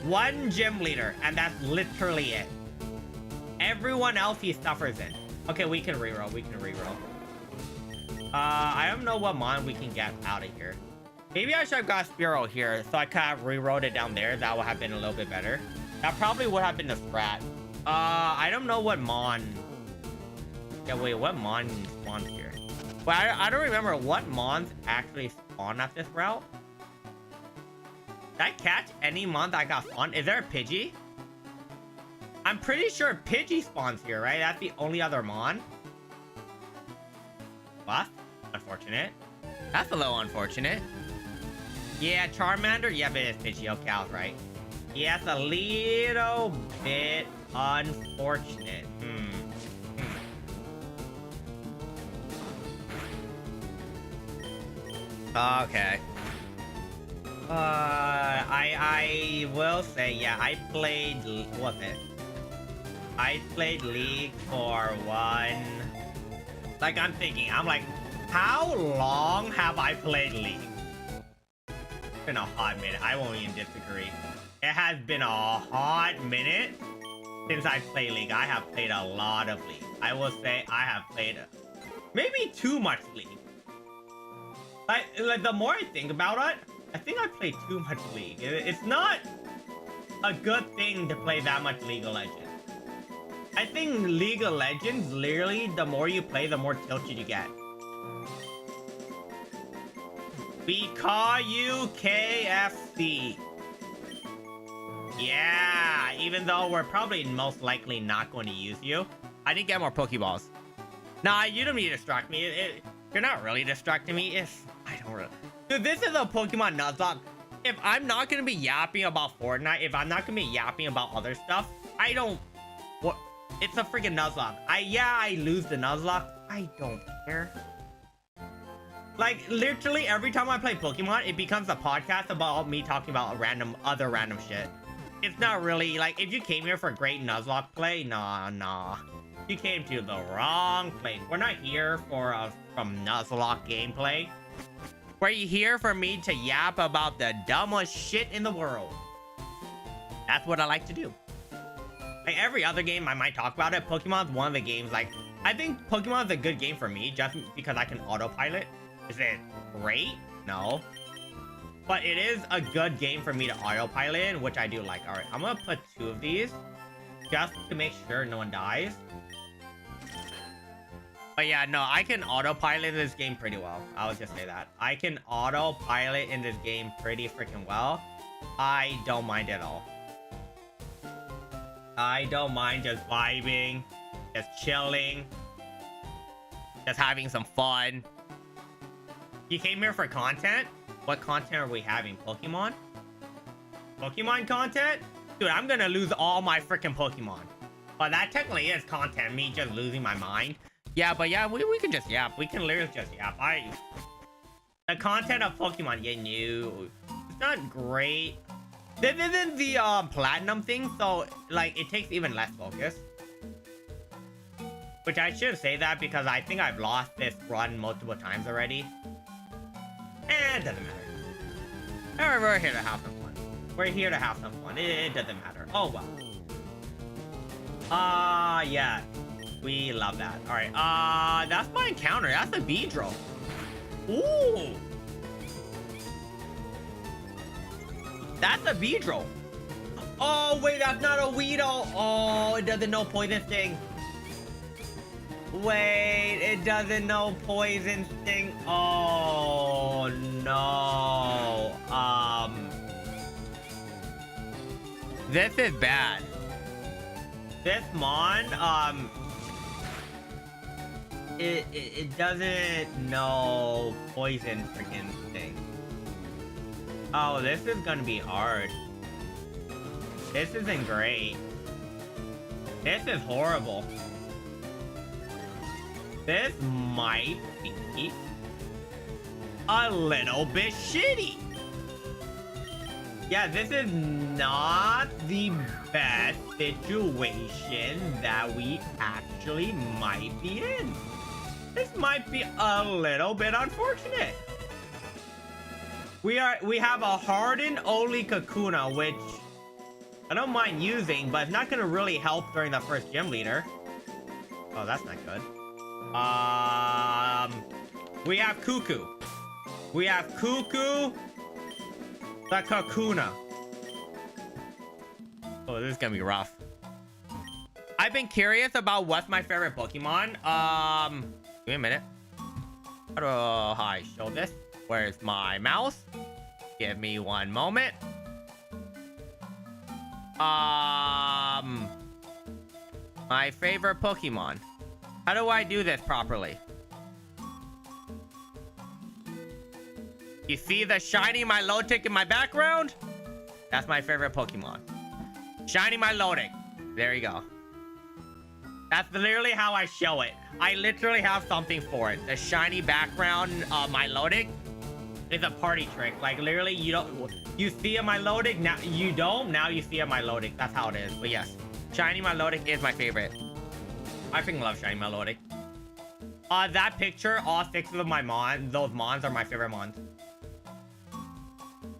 One gym leader, and that's literally it. Everyone else he suffers in. Okay, we can reroll. I don't know what mon we can get out of here. Maybe I should have got Spearow here, so I could have rerolled it down there. That would have been a little bit better. That probably would have been the strat. I don't know what mon... Yeah, wait, what mon spawns here? But I don't remember what mons actually spawn at this route. Did I catch any mon that got spawned? Is there a Pidgey? I'm pretty sure Pidgey spawns here, right? That's the only other mon. What? Unfortunate. That's a little unfortunate. Yeah, Charmander? Yeah, but it's Pidgey. Okay, I was right. Yeah, it's a little bit unfortunate. Okay. I will say, yeah, I played, what was it? I played League for one... Like, I'm thinking, I'm like, how long have I played League? It's been a hot minute. I won't even disagree. It has been a hot minute since I played League. I have played a lot of League. I will say I have played maybe too much League. Like, the more I think about it, I think I play too much League. It's not a good thing to play that much League of Legends. I think League of Legends, literally, the more you play, the more tilted you get. We call you KFC. Yeah, even though we're probably most likely not going to use you. I need to get more Pokeballs. Nah, you don't need to distract me. You're not really distracting me. I don't really... Dude, this is a Pokemon Nuzlocke. If I'm not going to be yapping about Fortnite, if I'm not going to be yapping about other stuff, I don't... What? It's a freaking Nuzlocke. I lose the Nuzlocke. I don't care. Like, literally every time I play Pokemon, it becomes a podcast about me talking about other random shit. It's not really, like, if you came here for a great Nuzlocke play, nah. You came to the wrong place. We're not here for from Nuzlocke gameplay. We're here for me to yap about the dumbest shit in the world. That's what I like to do. Like, every other game I might talk about it. Pokemon's one of the games, like, I think Pokemon's a good game for me just because I can autopilot. Is it great? No. But it is a good game for me to autopilot in, which I do like. Alright, I'm gonna put 2 of these just to make sure no one dies. But yeah, no, I can autopilot this game pretty well. I'll just say that. I can autopilot in this game pretty freaking well. I don't mind at all. I don't mind just vibing, just chilling, just having some fun. You came here for content? What content are we having? Pokemon? Pokemon content? Dude, I'm gonna lose all my freaking Pokemon. But that technically is content, me just losing my mind. Yeah, but yeah, we can just yap. We can literally just yap. The content of Pokemon, yeah, no. It's not great. This isn't the platinum thing, so like it takes even less focus. Which I should say that because I think I've lost this run multiple times already. It doesn't matter. We're here to have some fun. We're here to have some fun. It doesn't matter. Oh, well. Yeah. We love that. All right. That's my encounter. That's a Beedrill. Ooh. That's a Beedrill. Oh, wait. That's not a Weedle. Oh, it doesn't know Poison Sting. Wait, it doesn't know Poison Sting. Oh, no. This is bad. This Mon, it doesn't know Poison freaking Sting. Oh, this is gonna be hard. This isn't great. This is horrible. This might be a little bit shitty. Yeah, this is not the best situation that we actually might be in. This might be a little bit unfortunate. We have a hardened only Kakuna, which I don't mind using, but it's not gonna really help during the first gym leader. Oh, that's not good. We have Cuckoo. We have Cuckoo, the Kakuna. Oh, this is gonna be rough. I've been curious about what's my favorite Pokemon. Give me a minute. How do I show this? Where's my mouse? Give me one moment. My favorite Pokemon. How do I do this properly? You see the shiny Milotic in my background? That's my favorite Pokemon. Shiny Milotic. There you go. That's literally how I show it. I literally have something for it. The shiny background Milotic is a party trick. Like literally, you see a Milotic, now you don't. Now you see a Milotic. That's how it is. But yes, shiny Milotic is my favorite. I freaking love shiny Milotic. That picture, all 6 of those Mons are my favorite Mons.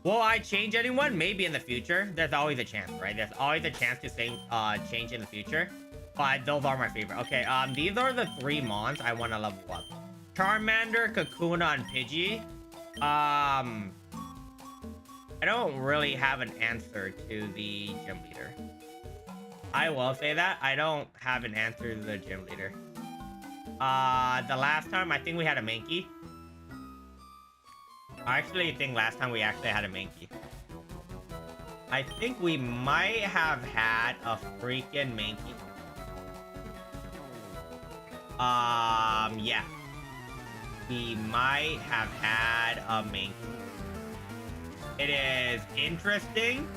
Will I change anyone? Maybe in the future. There's always a chance, right? There's always a chance to say change in the future. But those are my favorite. Okay, these are the 3 Mons I want to level up. Charmander, Kakuna, and Pidgey. I don't really have an answer to the gym leader. I will say that. I don't have an answer to the gym leader. The last time, I think we had a Mankey. I actually think last time we actually had a Mankey. I think we might have had a freaking Mankey. Yeah. We might have had a Mankey. It is interesting,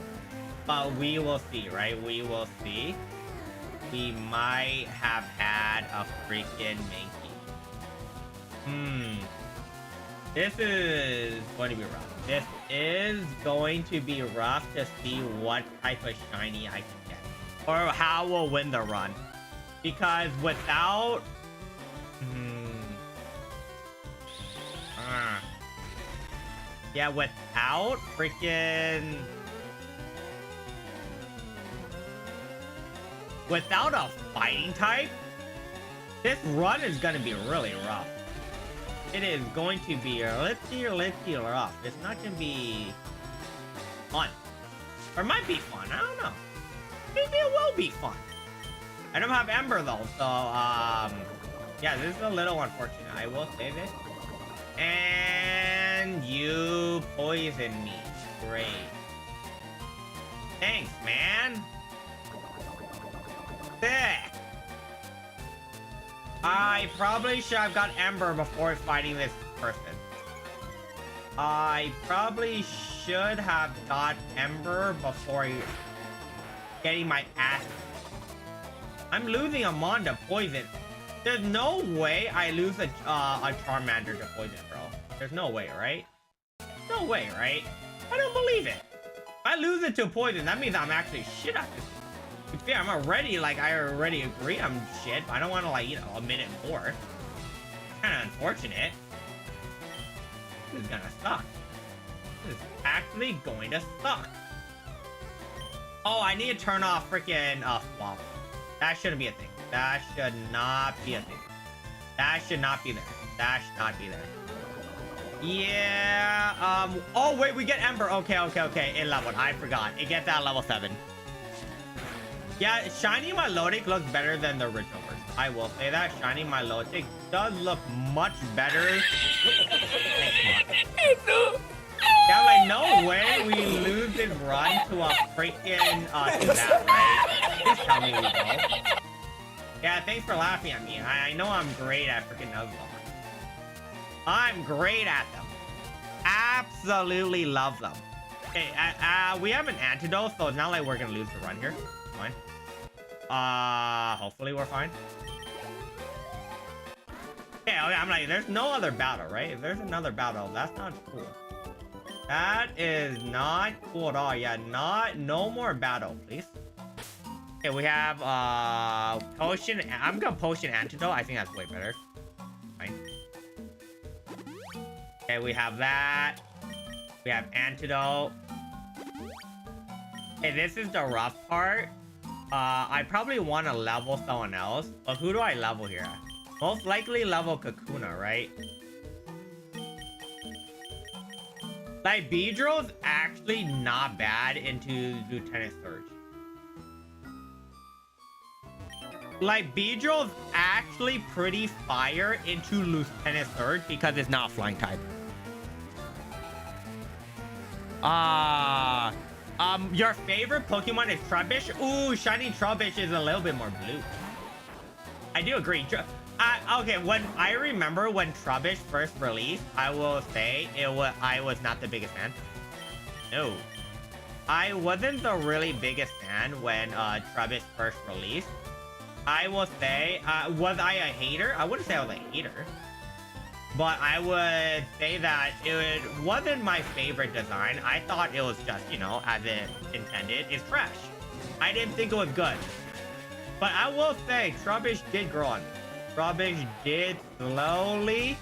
but we will see, right? We will see. We might have had a freaking Mankey. This is going to be rough. This is going to be rough to see what type of shiny I can get. Or how we'll win the run. Because without... yeah, without freaking... Without a fighting type, this run is going to be really rough. It is going to be little rough. It's not going to be fun. Or it might be fun. I don't know. Maybe it will be fun. I don't have Ember though, so yeah, this is a little unfortunate. I will say this. And you poison me. Great. Thanks, man. Sick. I probably should have got Ember before fighting this person. I probably should have got Ember before getting my ass. I'm losing a Mon to poison. There's no way I lose a Charmander to poison, bro. There's no way, right? No way, right? I don't believe it. If I lose it to poison, that means I'm actually shit at this. Yeah, I'm already, like, I already agree I'm shit, but I don't want to, like, you know, admit it more. Kind of unfortunate. This is gonna suck. is actually going to suck. Oh, I need to turn off freaking swamp. That shouldn't be a thing. That should not be a thing. That should not be there. That should not be there. Yeah, oh wait, we get Ember. Okay, it leveled. I forgot. It gets at level 7. Yeah, Shiny Milotic looks better than the original version. I will say that. Shiny Milotic does look much better. Yeah, like, no way we lose this run to a freaking, to that, right? Please tell me we don't. Yeah, thanks for laughing at me. I know I'm great at freaking Nuzlocke. I'm great at them. Absolutely love them. Okay, we have an antidote, so it's not like we're gonna lose the run here. Fine. Hopefully we're fine. Okay, I'm like, there's no other battle, right? If there's another battle, that's not cool. That is not cool at all. Yeah, no more battle, please. Okay, we have, potion. I'm gonna potion antidote. I think that's way better. Fine. Okay, we have that. We have antidote. Okay, this is the rough part. I probably want to level someone else. But who do I level here? Most likely level Kakuna, right? Like, Beedrill's actually not bad into Lieutenant Surge. Like, Beedrill's actually pretty fire into Lieutenant Surge because it's not flying type. Your favorite Pokemon is Trubbish? Ooh, Shiny Trubbish is a little bit more blue. I do agree. Okay, I remember when Trubbish first released, I will say I was not the biggest fan. No. I wasn't the really biggest fan when Trubbish first released. I will say, was I a hater? I wouldn't say I was a hater. But I would say that it wasn't my favorite design. I thought it was just, you know, as it intended. It's trash. I didn't think it was good. But I will say, Trubbish did grow on me. Trubbish did slowly,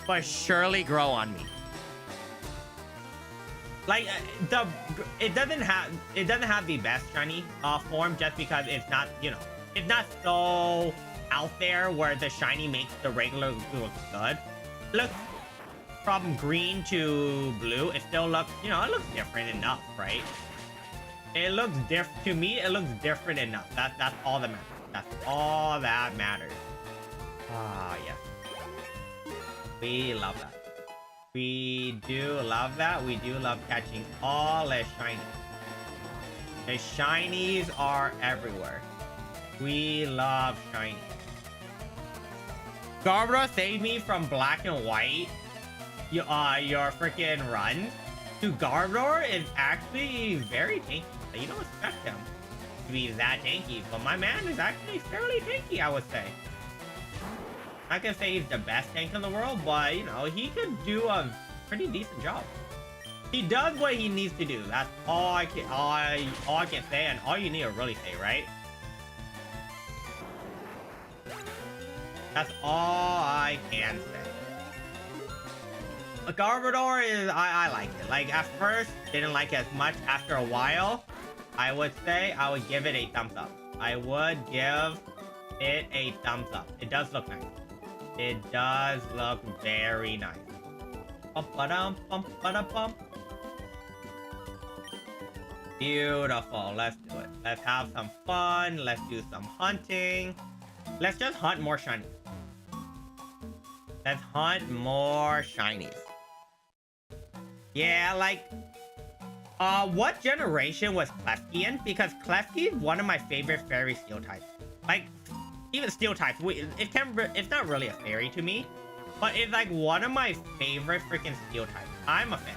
but surely grow on me. Like, it doesn't have the best shiny form just because it's not, you know, it's not so out there where the shiny makes the regular look good. Look, from green to blue, it still looks, you know, it looks different enough, right? It looks different. To me, it looks different enough. That's all that matters. That's all that matters. Ah, yes. We love that. We do love that. We do love catching all the shinies. The shinies are everywhere. We love shinies. Garbra saved me from black and white. Your freaking run to Garbodor is actually very tanky. You don't expect him to be that tanky, but my man is actually fairly tanky, I would say. I can say he's the best tank in the world, but you know, he could do a pretty decent job. He does what he needs to do. That's all I can say, and all you need to really say, right? That's all I can say. A Garbodor is, I like it. Like, at first, didn't like it as much. After a while, I would say I would give it a thumbs up. I would give it a thumbs up. It does look nice. It does look very nice. Bump-ba-dum, bump-ba-da-bump. Beautiful. Let's do it. Let's have some fun. Let's do some hunting. Let's just hunt more shinies. Let's hunt more shinies. Yeah, like, what generation was Klefki in? Because Klefki is one of my favorite fairy steel types. Like, even steel types, it's not really a fairy to me, but it's like one of my favorite freaking steel types. I'm a fan.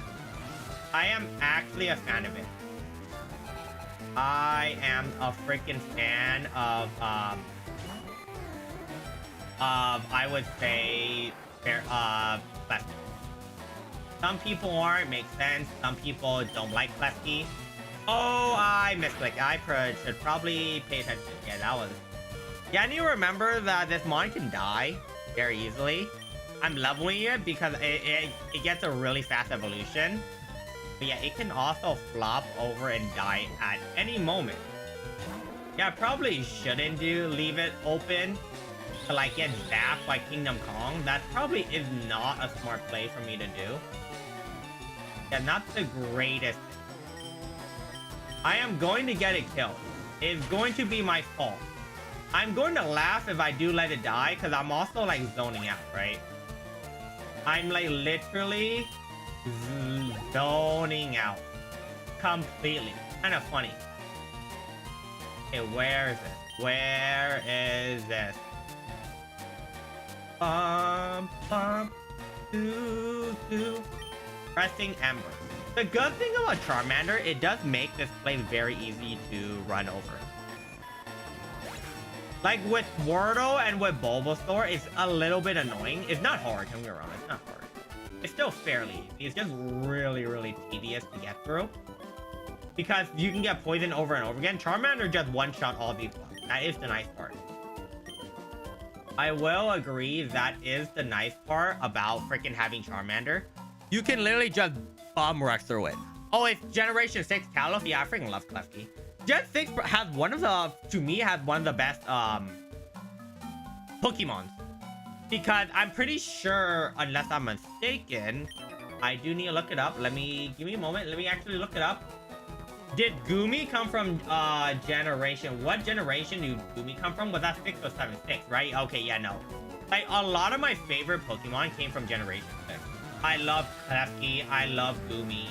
I am actually a fan of it. I am a freaking fan of I would say, Klefki. Some people aren't, makes sense. Some people don't like Klefki. Oh, I misclicked. I should probably pay attention. Yeah, that was... Yeah, I need to remember that this mon can die very easily. I'm leveling it because it gets a really fast evolution. But yeah, it can also flop over and die at any moment. Yeah, I probably shouldn't leave it open to like get zapped by Kingdom Kong. That probably is not a smart play for me to do. Yeah, not the greatest. I am going to get it killed. It's going to be my fault. I'm going to laugh if I do let it die because I'm also like zoning out, right? I'm like literally zoning out completely. Kind of funny. Okay, where is it? Where is this? Bum, bum, doo. Pressing Ember. The good thing about Charmander, it does make this place very easy to run over. Like with Wordle and with Bulbasaur, it's a little bit annoying. It's not hard, don't get me wrong, it's not hard. It's still fairly easy. It's just really, really tedious to get through. Because you can get poisoned over and over again. Charmander just one-shot all these blocks. That is the nice part. I will agree that is the nice part about freaking having Charmander. You can literally just bum rush through it. Oh, it's Generation 6 Kalos? Yeah, I freaking love Klefki. Gen 6 has one of the, to me, has one of the best Pokemons. Because I'm pretty sure, unless I'm mistaken, I do need to look it up. Give me a moment. Let me actually look it up. Did Goomy come from generation? What generation did Goomy come from? Was that 6 or 7? 6, right? Okay, yeah, no. Like, a lot of my favorite Pokemon came from Generation 6. I love Klefki. I love Goomy.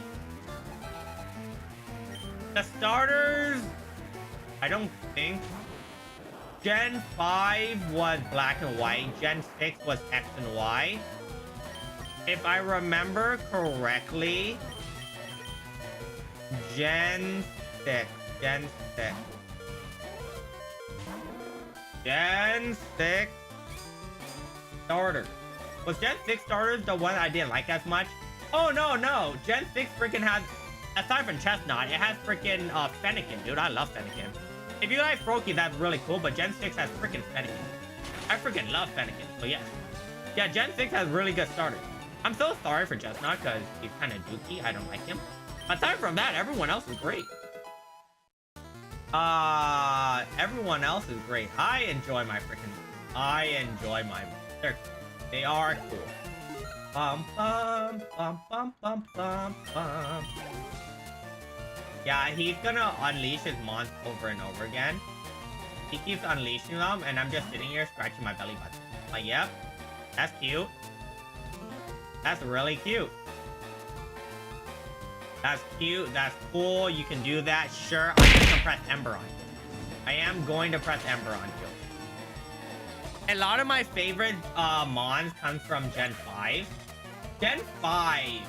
The starters, I don't think. Gen 5 was black and white. Gen 6 was X and Y. If I remember correctly, Gen 6 starters. Was Gen 6 starters the one I didn't like as much? Oh, no. Gen 6 freaking has, aside from Chestnut, it has freaking Fennekin, dude. I love Fennekin. If you like Froakie, that's really cool, but Gen 6 has freaking Fennekin. I freaking love Fennekin, so yes. Yeah, Gen 6 has really good starters. I'm so sorry for Chestnut, because he's kind of dookie. I don't like him. Aside from that, everyone else is great. Everyone else is great. I enjoy my... They are cool. Bum, bum, bum, bum, bum, bum, bum. Yeah, he's gonna unleash his mons over and over again. He keeps unleashing them, and I'm just sitting here scratching my belly button. Like, yep. That's cute. That's really cute. That's cute. That's cool. You can do that. Sure, I'm just gonna press Ember on you. I am going to press Ember on you. A lot of my favorite mons comes from Gen 5. Gen 5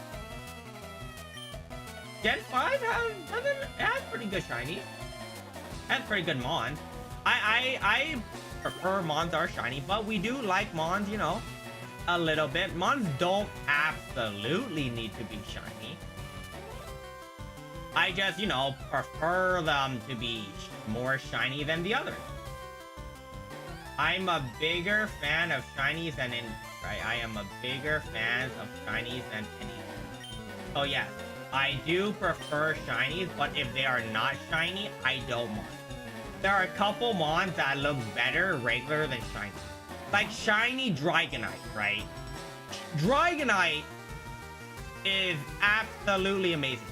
has pretty good shinies. Has pretty good mons. I prefer mons are shiny, but we do like mons, you know, a little bit. Mons don't absolutely need to be shiny. I just, you know, prefer them to be more shiny than the others. I'm a bigger fan of shinies than any, right? I am a bigger fan of shinies than anything. So yes, I do prefer shinies, but if they are not shiny, I don't mind. There are a couple mons that look better regular than shiny. Like shiny Dragonite, right? Dragonite is absolutely amazing.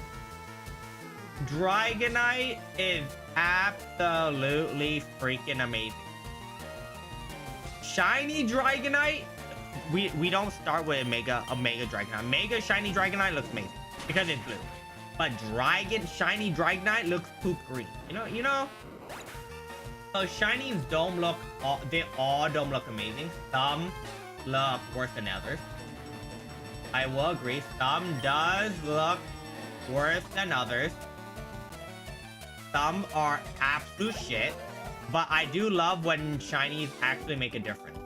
Dragonite is absolutely freaking amazing. Shiny Dragonite, we don't start with a mega Dragonite. Mega shiny Dragonite looks amazing because it's blue. But shiny Dragonite looks poop green. You know? So shinies don't look, they all don't look amazing. Some look worse than others. I will agree. Some does look worse than others. Some are absolute shit. But I do love when shinies actually make a difference.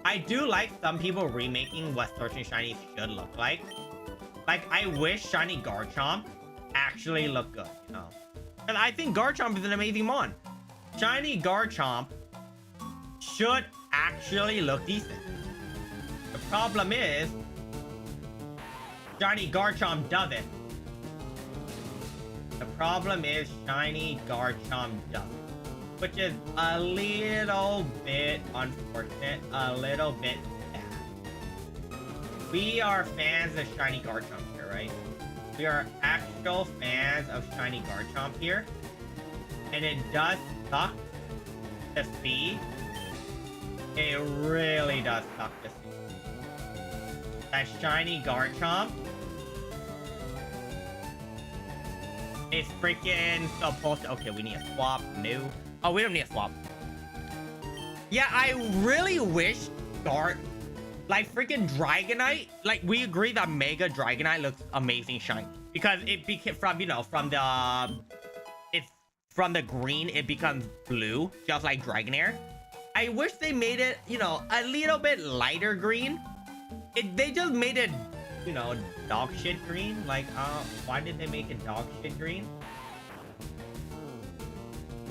I do like some people remaking what certain shinies should look like. Like, I wish shiny Garchomp actually looked good, you know? And I think Garchomp is an amazing mon. Shiny Garchomp should actually look decent. The problem is, Shiny Garchomp doesn't. The problem is Shiny Garchomp doesn't. Which is a little bit unfortunate, a little bit sad. We are fans of Shiny Garchomp here, right? We are actual fans of Shiny Garchomp here. And it does suck to see. It really does suck to see. That Shiny Garchomp is freaking supposed to... Okay, we need a swap. No. Oh, we don't need a swap. Yeah, I really wish like freaking Dragonite, like we agree that Mega Dragonite looks amazing shiny because it became from, you know, from the green it becomes blue, just like Dragonair. I wish they made it, you know, a little bit lighter green. They just made it, you know, dog shit green. Like, why did they make it dog shit green?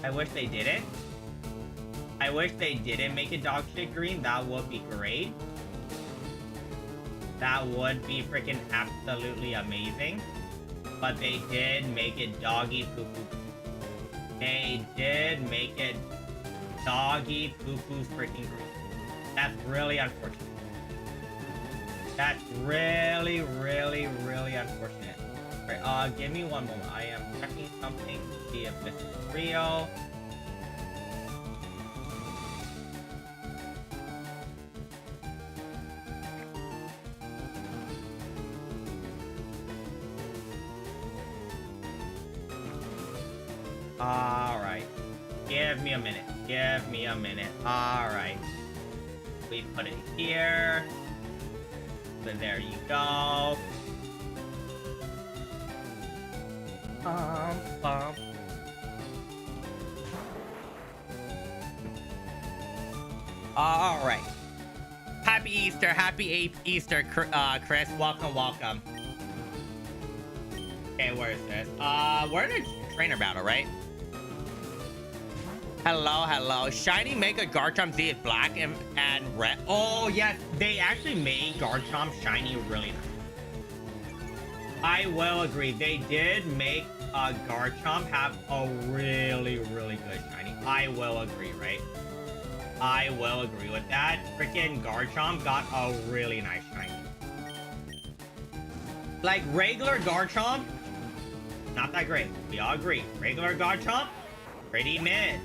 I wish they didn't. I wish they didn't make it dog shit green. That would be great. That would be freaking absolutely amazing. But they did make it doggy poo poo. They did make it doggy poo poo freaking green. That's really unfortunate. That's really, really, really unfortunate. Alright, give me one moment. I am checking something to see if this is real. Alright. Give me a minute. Give me a minute. Alright. We put it here. So there you go. Bum. All right. Happy Easter. Happy Easter, Chris. Welcome, welcome. Okay, where is this? We're in a trainer battle, right? Hello, hello. Shiny Mega Garchomp Z is black and red. Oh, yes. They actually made Garchomp shiny really nice. I will agree. They did make Garchomp have a really, really good shiny. I will agree, right? I will agree with that. Freaking Garchomp got a really nice shiny. Like, regular Garchomp, not that great. We all agree. Regular Garchomp, pretty mid.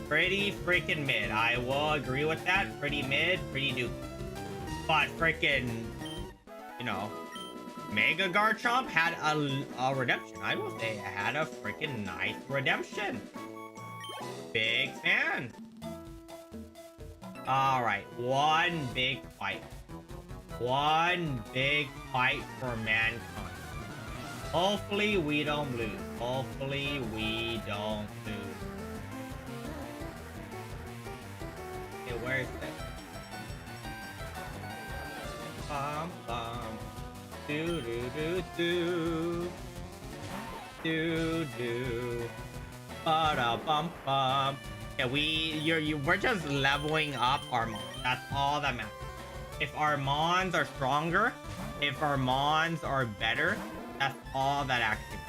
Pretty freaking mid. I will agree with that. Pretty mid, pretty dookie. But freaking, you know, Mega Garchomp had a redemption. I will say it had a freaking nice redemption. Big fan. Alright, one big fight. One big fight for mankind. Hopefully we don't lose. Hopefully we don't lose. Okay, where is this? Bum bum. Do do do do. Do do. Ba bum bum. Yeah, we're just leveling up our mons. That's all that matters. If our mons are stronger, if our mons are better, that's all that actually matters.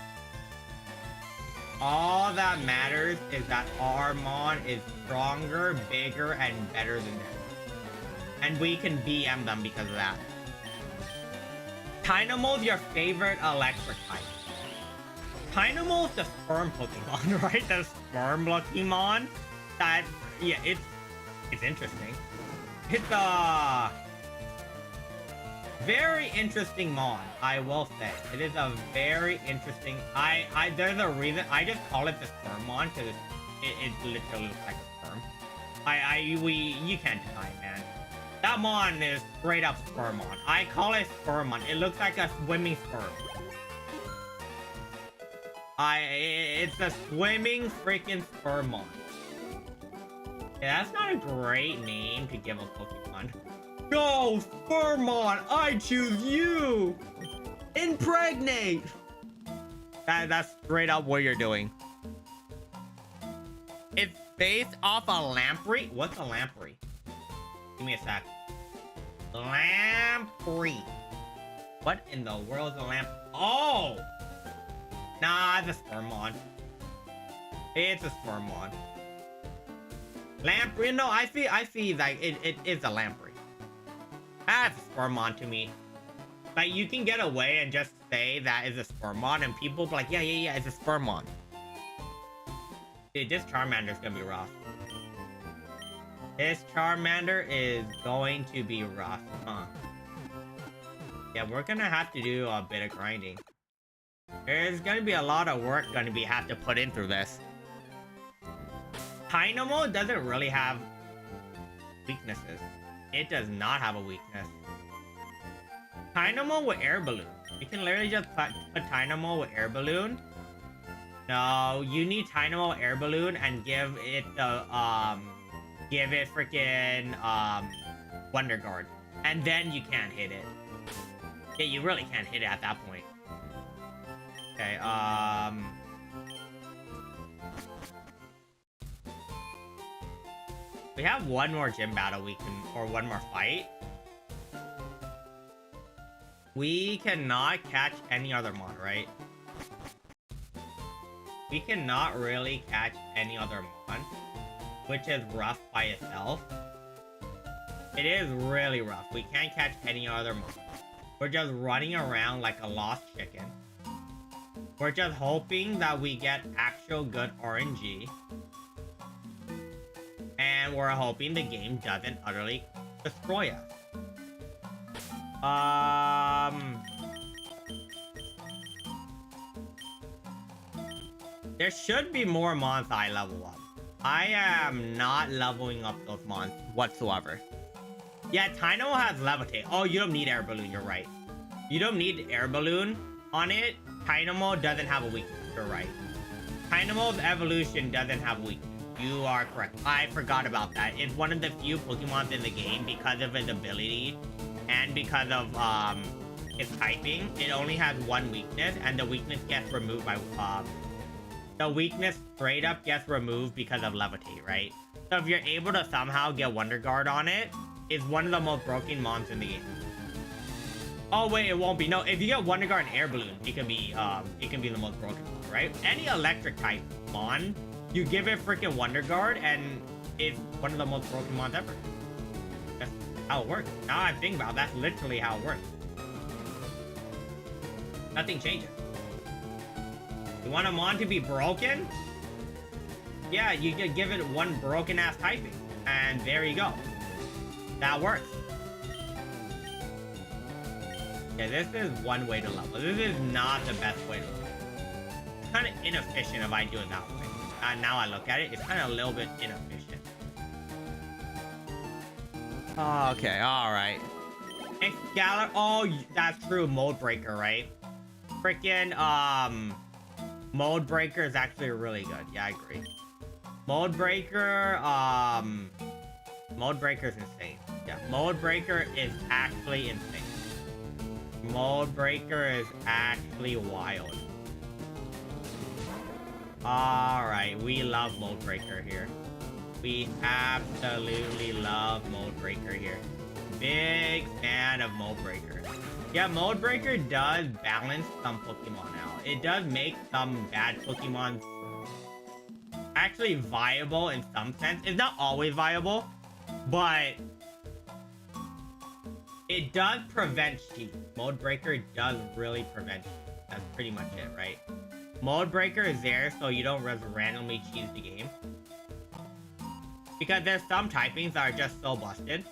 All that matters is that our mon is stronger, bigger, and better than theirs. And we can BM them because of that. Tynamo's your favorite electric type. Tynamo's the sperm Pokemon, right? The sperm Pokemon. That, yeah, it's interesting. It's a very interesting mon, I will say. It is a very interesting. There's a reason I just call it the sperm mon because it literally looks like a sperm. You can't deny it, man. That mon is straight up sperm mon. I call it sperm mon. It looks like a swimming sperm. It's a swimming freaking sperm mon. Yeah, that's not a great name to give a Pokemon. Go, Spermon! I choose you! Impregnate! That's straight up what you're doing. It's based off a Lamprey? What's a Lamprey? Give me a sec. Lamprey. What in the world is a lamp? Oh! Nah, it's a Spermon. It's a Spermon. Lamprey, no, I see like it is a lamprey. That's a Spermon to me. Like you can get away and just say that is a Spermon and people be like, yeah, it's a Spermon. Dude, this Charmander's gonna be rough. This Charmander is going to be rough, huh? Yeah, we're gonna have to do a bit of grinding. There's gonna be a lot of work have to put in through this. Dynamo doesn't really have weaknesses. It does not have a weakness. Dynamo with air balloon. You can literally just put Dynamo with air balloon. No, you need Dynamo air balloon and give it the freaking Wonder Guard. And then you can't hit it. Yeah, you really can't hit it at that point. Okay, we have one more gym battle or one more fight. We cannot catch any other mod, right? We cannot really catch any other mod, which is rough by itself. It is really rough. We can't catch any other mod. We're just running around like a lost chicken. We're just hoping that we get actual good RNG. And we're hoping the game doesn't utterly destroy us. There should be more mons I level up. I am not leveling up those mons whatsoever. Yeah, Dynamo has levitate. Oh, you don't need air balloon, you're right. You don't need air balloon on it. Dynamo doesn't have a weakness, you're right. Dynamo's evolution doesn't have a weakness. You are correct. I forgot about that. It's one of the few Pokemons in the game because of its ability and because of its typing. It only has one weakness, and the weakness gets removed by the weakness straight up gets removed because of levitate, right? So if you're able to somehow get Wonder Guard on it, it's one of the most broken mons in the game. Oh wait, it won't be. No, if you get Wonder Guard and Air Balloon, it can be the most broken mon, right? Any electric type mon, you give it freaking Wonder Guard, and it's one of the most broken mons ever. That's how it works. Now I think about it, that's literally how it works. Nothing changes. You want a mon to be broken? Yeah, you could give it one broken ass typing, and there you go. That works. Yeah, this is one way to level. This is not the best way to level. It's kind of inefficient if I do it that way. Now I look at it, it's kind of a little bit inefficient. Okay, alright. Excalibur. Oh, that's true. Mode Breaker, right? Freaking, Mode Breaker is actually really good. Yeah, I agree. Mode Breaker is insane. Yeah, Mode Breaker is actually insane. Mode Breaker is actually wild. Alright, we love Mode Breaker here. We absolutely love Mode Breaker here. Big fan of Mode Breaker. Yeah, Mode Breaker does balance some Pokemon out. It does make some bad Pokemon actually viable in some sense. It's not always viable, but it does prevent cheat. Mode Breaker does really prevent cheat. That's pretty much it, right? Mode Breaker is there so you don't randomly cheese the game. Because there's some typings that are just so busted.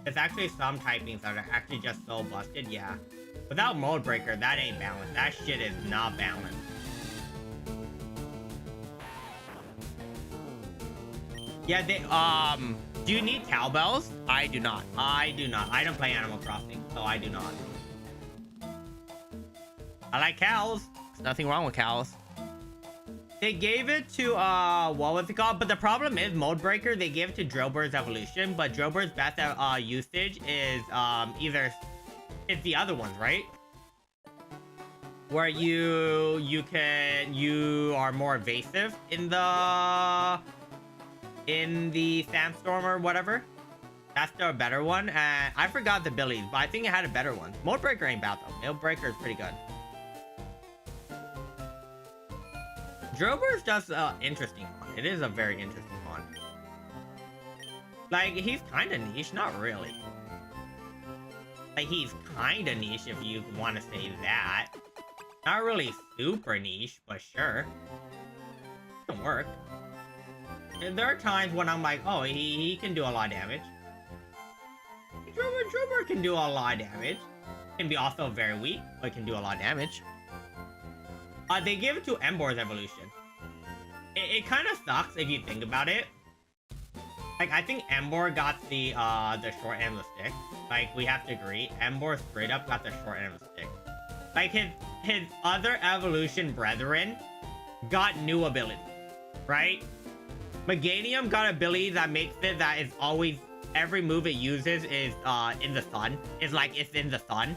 There's actually some typings that are actually just so busted, yeah. Without Mode Breaker, that ain't balanced. That shit is not balanced. Yeah, do you need cowbells? I do not. I do not. I don't play Animal Crossing, so I do not. I like cows. There's nothing wrong with cows. They gave it to, what was it called? But the problem is, Mode Breaker, they gave it to Drillbur's evolution, but Drillbur's best usage is, it's the other ones, right? Where you are more evasive in the sandstorm or whatever. That's the better one, and I forgot the abilities, but I think it had a better one. Mode Breaker ain't bad though. Mode Breaker is pretty good. Drober is just an interesting one. It is a very interesting one. Like, he's kind of niche, not really. Like, he's kind of niche if you want to say that. Not really super niche, but sure. It can work. And there are times when I'm like, oh, he can do a lot of damage. Drober can do a lot of damage. Can be also very weak, but can do a lot of damage. They give it to Embor's evolution. It kind of sucks if you think about it. Like, I think Embor got the short end of the stick. Like, we have to agree. Embor straight up got the short end of the stick. Like, his other evolution brethren got new ability, right? Meganium got ability that makes it that is always, every move it uses is in the sun. It's like it's in the sun.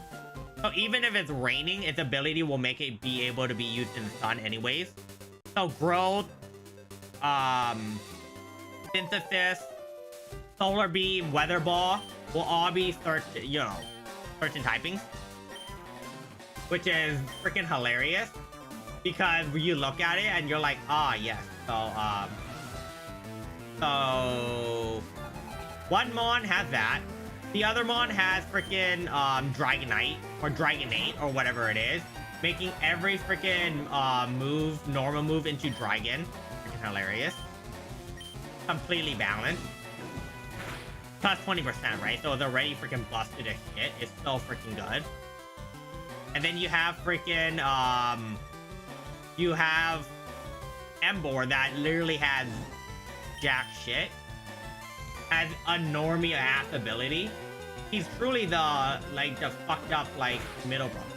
So even if it's raining, its ability will make it be able to be used in the sun anyways. So growth, synthesis, solar beam, weather ball will all be certain, you know, certain typings. Which is freaking hilarious. Because you look at it and you're like, ah, yes. So one mon has that. The other mon has freaking Dragonite or Dragonate or whatever it is, making every freaking normal move into Dragon. Freaking hilarious. Completely balanced. Plus 20%, right? So it's already freaking busted as shit. It's so freaking good. And then you have freaking you have Embor that literally has jack shit. Has a normie ass ability. He's truly the fucked up middle brother.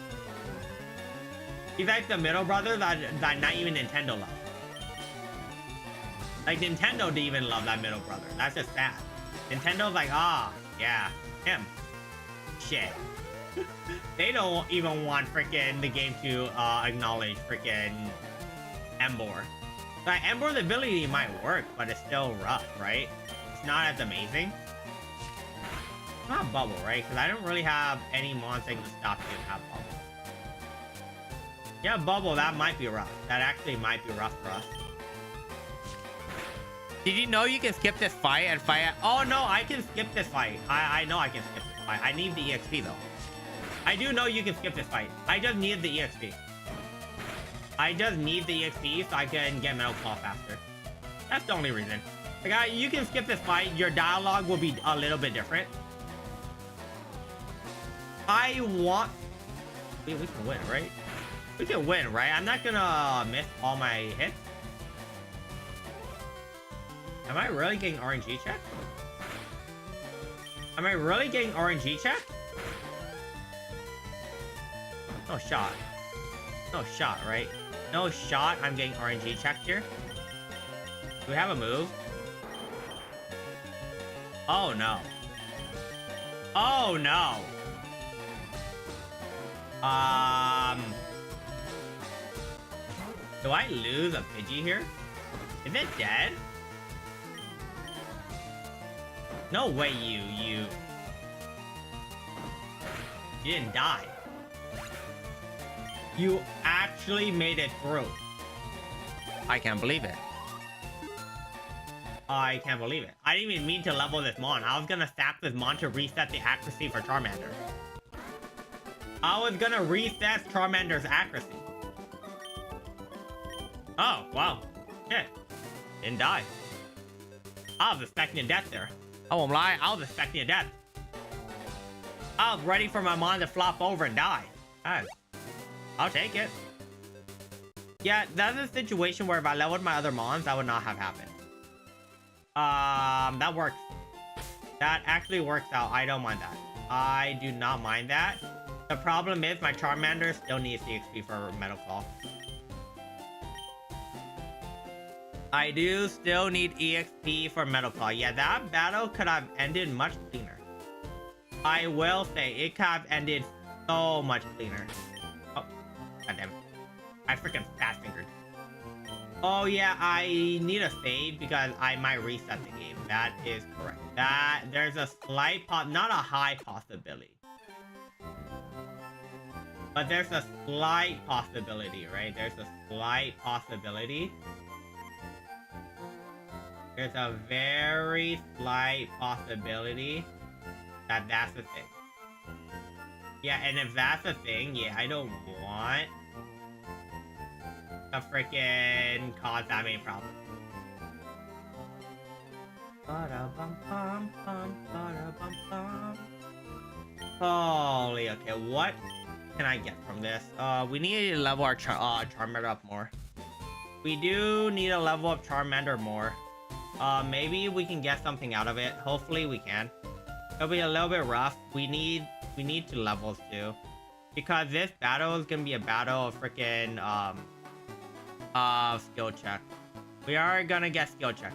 He's like the middle brother that not even Nintendo loves. Like, Nintendo didn't even love that middle brother. That's just sad. Nintendo's like, ah, yeah, him. Shit. They don't even want freaking the game to acknowledge freaking Embor. Like, Embor's ability might work, but it's still rough, right? It's not as amazing. It's not Bubble, right? Because I don't really have any mons that can stop you and have Bubble. Yeah, Bubble, that might be rough. That actually might be rough for us. Did you know you can skip this fight and fight? Oh no, I can skip this fight. I know I can skip this fight. I need the EXP though. I do know you can skip this fight. I just need the EXP. I just need the EXP so I can get Metal Claw faster. That's the only reason. Like, you can skip this fight. Your dialogue will be a little bit different. I want... We can win, right? We can win, right? I'm not gonna miss all my hits. Am I really getting RNG check? Am I really getting RNG check? No shot. No shot, right? No shot I'm getting RNG checked here. Do we have a move? Oh no. Oh no. Do I lose a Pidgey here? Is it dead? No way you didn't die. You actually made it through. I can't believe it. I can't believe it. I didn't even mean to level this mon. I was gonna sack this mon to reset the accuracy for Charmander. I was gonna reset Charmander's accuracy. Oh, wow. Shit. Didn't die. I was expecting a death there. I won't lie, I was expecting a death. I was ready for my mon to flop over and die. I'll take it. Yeah, that's a situation where if I leveled my other mons, that would not have happened. That works. That actually works out. I don't mind that. I do not mind that. The problem is my Charmander still needs the XP for Metal Claw. I do still need EXP for Metal Claw. Yeah, that battle could have ended much cleaner. I will say, it could have ended so much cleaner. Oh, goddammit. I freaking fast fingered. Oh yeah, I need a save because I might reset the game. That is correct. That there's a slight not a high possibility, but there's a slight possibility, right? There's a slight possibility. There's a very slight possibility that that's the thing. Yeah, and if that's the thing, yeah, I don't want to freaking cause that many problems. Holy, okay, what can I get from this? We need to level our Charmander up more. We do need to level up Charmander more. Maybe we can get something out of it. Hopefully we can. It'll be a little bit rough. We need 2 levels too. Because this battle is gonna be a battle of freaking skill check. We are gonna get skill check.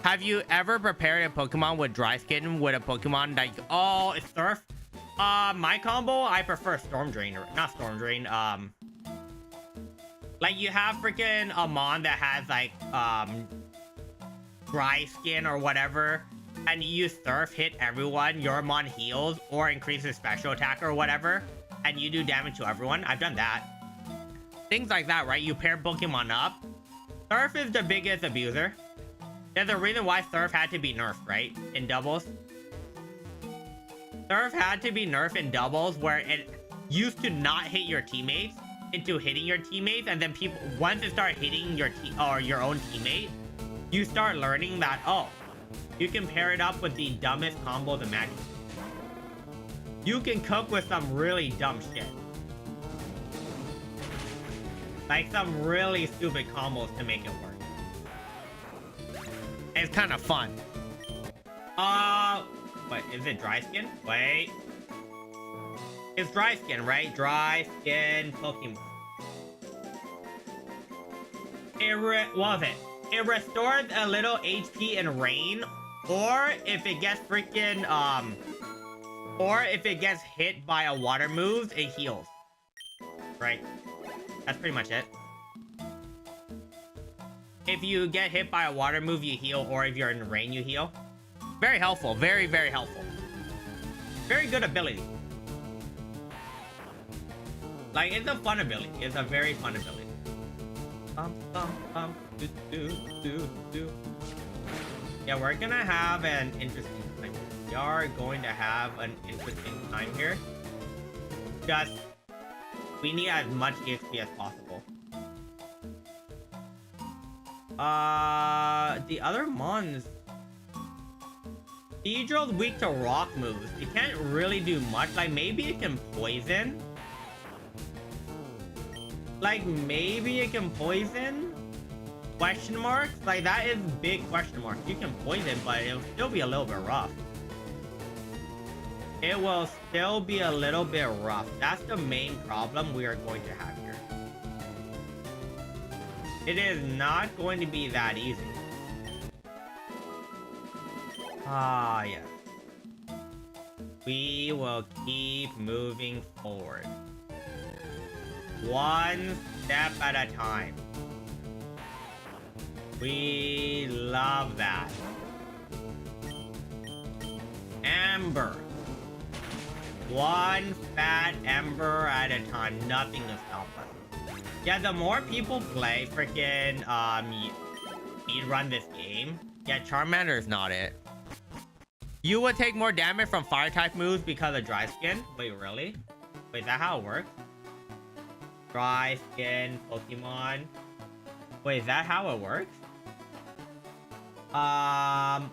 Have you ever prepared a Pokemon with dry skin with a Pokemon like, oh, it's Surf? My combo, I prefer Storm Drain, not Storm Drain. Like you have freaking a Mon that has like dry skin or whatever, and you use Surf, hit everyone, your Mon heals or increases special attack or whatever, and you do damage to everyone. I've done that. Things like that, right? You pair Pokemon up. Surf is the biggest abuser. There's a reason why Surf had to be nerfed, right? In doubles. Surf had to be nerfed in doubles where it used to not hit your teammates into hitting your teammates, and then people, once it started hitting your your own teammate, you start learning that, oh, you can pair it up with the dumbest combos imaginable. You can cook with some really dumb shit. Like some really stupid combos to make it work. It's kind of fun. Wait, is it dry skin? Wait. It's dry skin, right? Dry skin Pokemon. What was it? It restores a little HP in rain, or if it gets freaking, or if it gets hit by a water move, it heals. Right? That's pretty much it. If you get hit by a water move, you heal, or if you're in rain, you heal. Very helpful. Very, very helpful. Very good ability. Like, it's a fun ability. It's a very fun ability. Yeah, we're gonna have an interesting time. We are going to have an interesting time here. Just, we need as much EXP as possible. The other Mons. Seadrill's weak to rock moves. It can't really do much. Like, maybe it can poison. Like, maybe it can poison? Question marks? Like, that is big question marks. You can poison, but it'll still be a little bit rough. It will still be a little bit rough. That's the main problem we are going to have here. It is not going to be that easy. Ah, yes. We will keep moving forward. One step at a time. We love that. Ember. One fat ember at a time. Nothing to stop us. Yeah, the more people play freaking speedrun this game, yeah, Charmander is not it. You will take more damage from fire type moves because of dry skin. Wait, really? Wait, is that how it works? Dry skin Pokemon. Wait, is that how it works? Oh,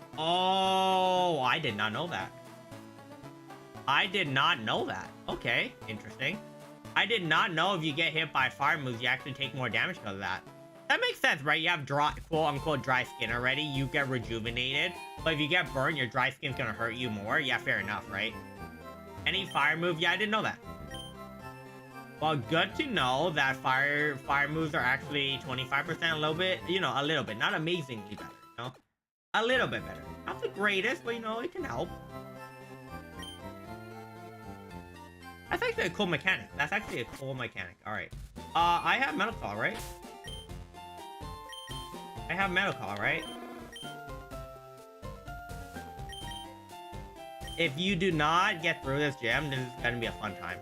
I did not know that. I did not know that. Okay, interesting. I did not know if you get hit by fire moves, you actually take more damage because of that. That makes sense, right? You have quote-unquote dry skin already. You get rejuvenated. But if you get burned, your dry skin's gonna hurt you more. Yeah, fair enough, right? Any fire move? Yeah, I didn't know that. Well, good to know that fire moves are actually 25%, a little bit, you know, a little bit. Not amazingly better, you know? A little bit better. Not the greatest, but, you know, it can help. That's actually a cool mechanic. Alright. I have Metal Claw, right? I have Metal Claw, right? If you do not get through this gym, this is gonna be a fun time.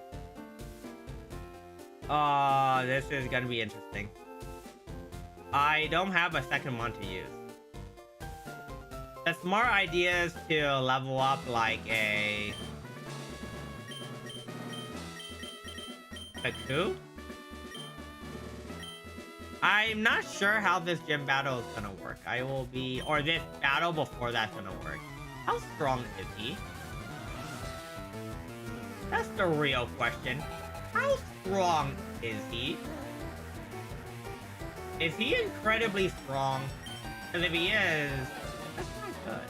Oh, this is gonna be interesting. I don't have a second one to use. The smart idea is to level up like a KawaGuu. I'm not sure how this gym battle is gonna work. Or this battle before that's gonna work. How strong is he? That's the real question. How strong is he? Is he incredibly strong? Because if he is, that's not good.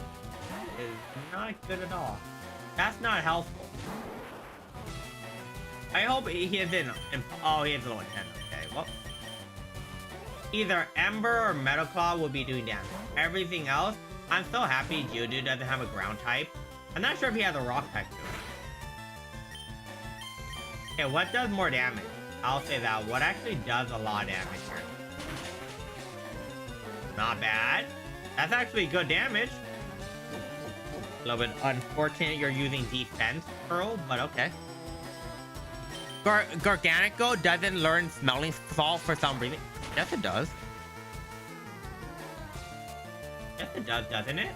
That is not good at all. That's not helpful. I hope he isn't. Oh, he is low in 10. Okay, well. Either Ember or Metal Claw will be doing damage. Everything else, I'm so happy Geodude doesn't have a ground type. I'm not sure if he has a rock type too. Okay, what does more damage? I'll say that. What actually does a lot of damage here? Not bad. That's actually good damage. A little bit unfortunate you're using defense pearl, but okay. Garganico doesn't learn smelling salt for some reason. Yes, it does. Yes, it does, doesn't it?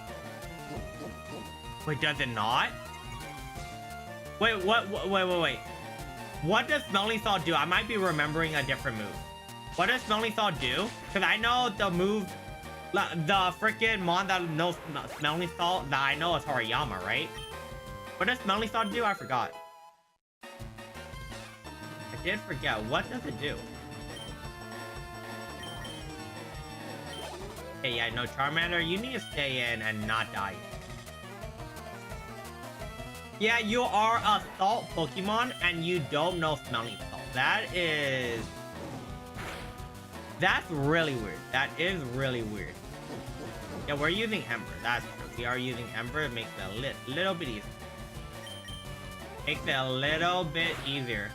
Wait, does it not? Wait, wait. What does smelling salt do? I might be remembering a different move. What does smelling salt do? Because I know the move, the freaking mon that knows smelling salt that I know is Hariyama, right? What does smelling salt do? I forgot. I did forget. What does it do? Okay, yeah, no, Charmander, you need to stay in and not die. Yeah, you are a salt Pokemon and you don't know smelling salt. That's really weird. That is really weird. Yeah, we're using Ember. That's true. We are using Ember. It makes it a little bit easier. Makes it a little bit easier.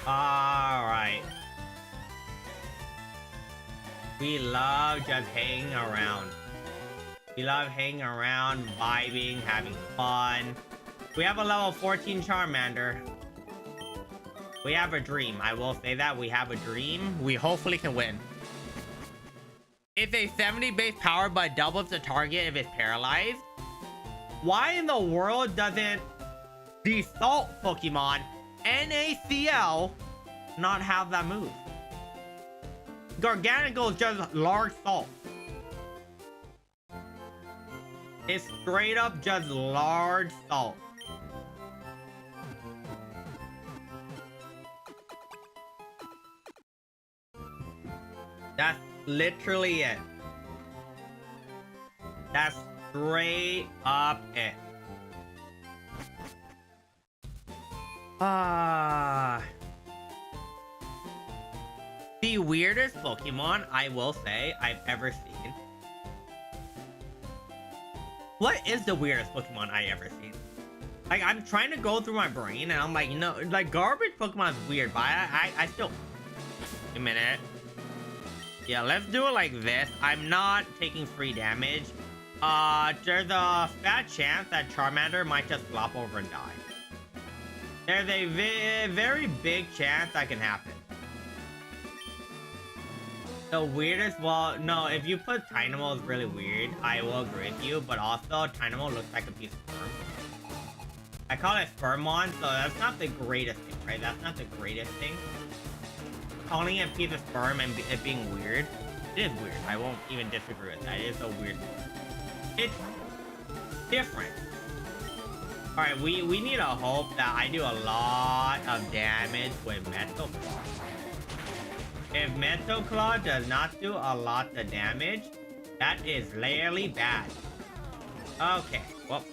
Alright. We love just hanging around. We love hanging around, vibing, having fun. We have a level 14 Charmander. We have a dream. I will say that. We have a dream. We hopefully can win. It's a 70 base power but doubles the target if it's paralyzed. Why in the world doesn't the Salt Pokemon NaCl not have that move? Garganico is just large salt. It's straight up just large salt. That's literally it. That's straight up it. The weirdest Pokemon I will say I've ever seen. What is the weirdest Pokemon I ever seen? Like, I'm trying to go through my brain and I'm like, you know, like garbage Pokemon is weird, but I still. A minute. Yeah, let's do it like this. I'm not taking free damage. There's a fat chance that Charmander might just flop over and die. There's a very big chance that can happen. The weirdest, well, no, if you put Tynamo is really weird, I will agree with you, but also Tynamo looks like a piece of sperm. I call it Spermon, so that's not the greatest thing, right? That's not the greatest thing. Calling it a piece of sperm and it being weird, it is weird. I won't even disagree with that. It is a weird thing. It's different. Alright, we need to hope that I do a lot of damage with Metal Claw. If Metal Claw does not do a lot of damage, that is really bad. Okay, well.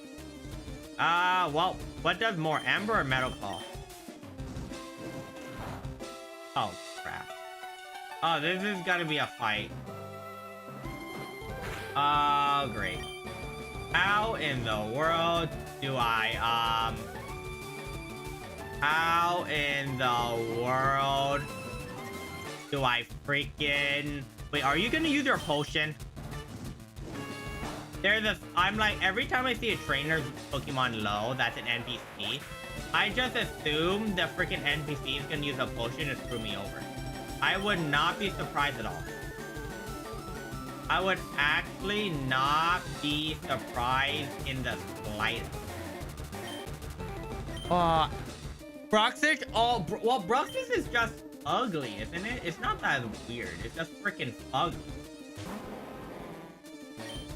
Well, what does more, Ember or Metal Claw? Oh, crap. Oh, this is gonna be a fight. Oh, great. How in the world do I, how in the world Do I freaking... Wait, are you gonna use your potion? I'm like, every time I see a trainer Pokemon low, that's an NPC, I just assume the freaking NPC is gonna use a potion to screw me over. I would not be surprised at all. I would actually not be surprised in the slightest. Bruxis? Oh, well, Bruxis is just ugly, isn't it? It's not that weird. It's just freaking ugly.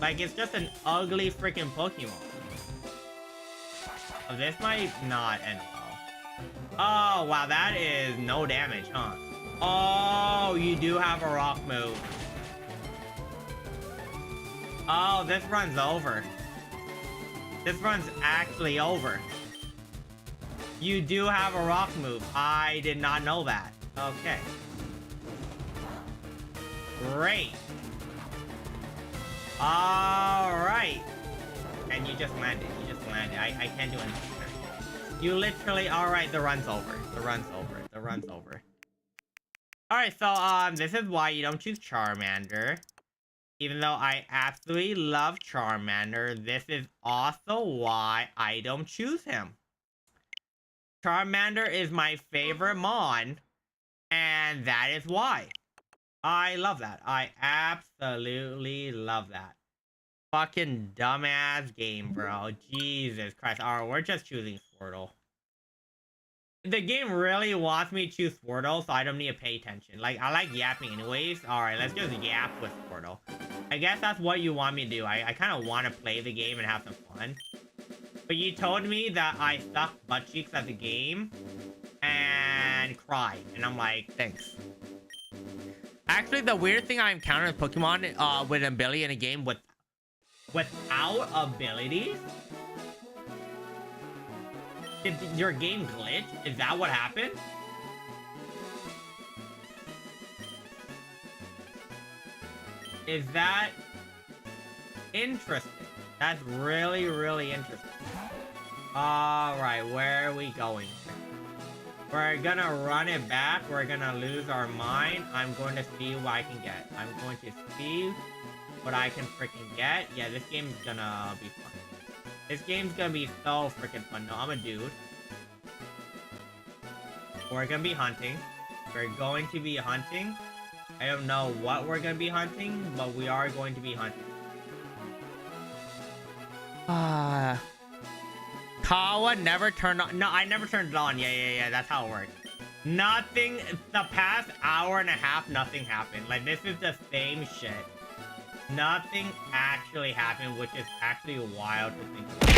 Like, it's just an ugly freaking Pokemon. Oh, this might not end well. Oh, wow, that is no damage, huh? Oh, you do have a rock move. Oh, this run's over. This run's actually over. You do have a rock move. I did not know that. Okay. Great. Alright. And you just landed. You just landed. I can't do anything. You literally... Alright, the run's over. The run's over. The run's over. Alright, so, this is why you don't choose Charmander. Even though I absolutely love Charmander, this is also why I don't choose him. Charmander is my favorite Mon, and that is why. I love that. I absolutely love that. Fucking dumbass game, bro. Jesus Christ. Alright, we're just choosing Squirtle. The game really wants me to choose Squirtle, so I don't need to pay attention. Like, I like yapping anyways. Alright, let's just yap with Squirtle. I guess that's what you want me to do. I kind of want to play the game and have some fun. But you told me that I suck butt cheeks at the game and cried. And I'm like, thanks. Actually, the weird thing I encountered with Pokemon with an ability in a game without abilities? Did your game glitch? Is that what happened? Is that interesting? That's really, really interesting. Alright, where are we going? We're gonna run it back. We're gonna lose our mind. I'm going to see what I can get. I'm going to see what I can freaking get. Yeah, this game is gonna be fun. This game's gonna be so freaking fun. No, I'm a dude. We're gonna be hunting. We're going to be hunting. I don't know what we're gonna be hunting, but we are going to be hunting. Kawa never turned on. No, I never turned it on. Yeah. That's how it works. Nothing. The past hour and a half, nothing happened. Like, this is the same shit. Nothing actually happened, which is actually wild to think about.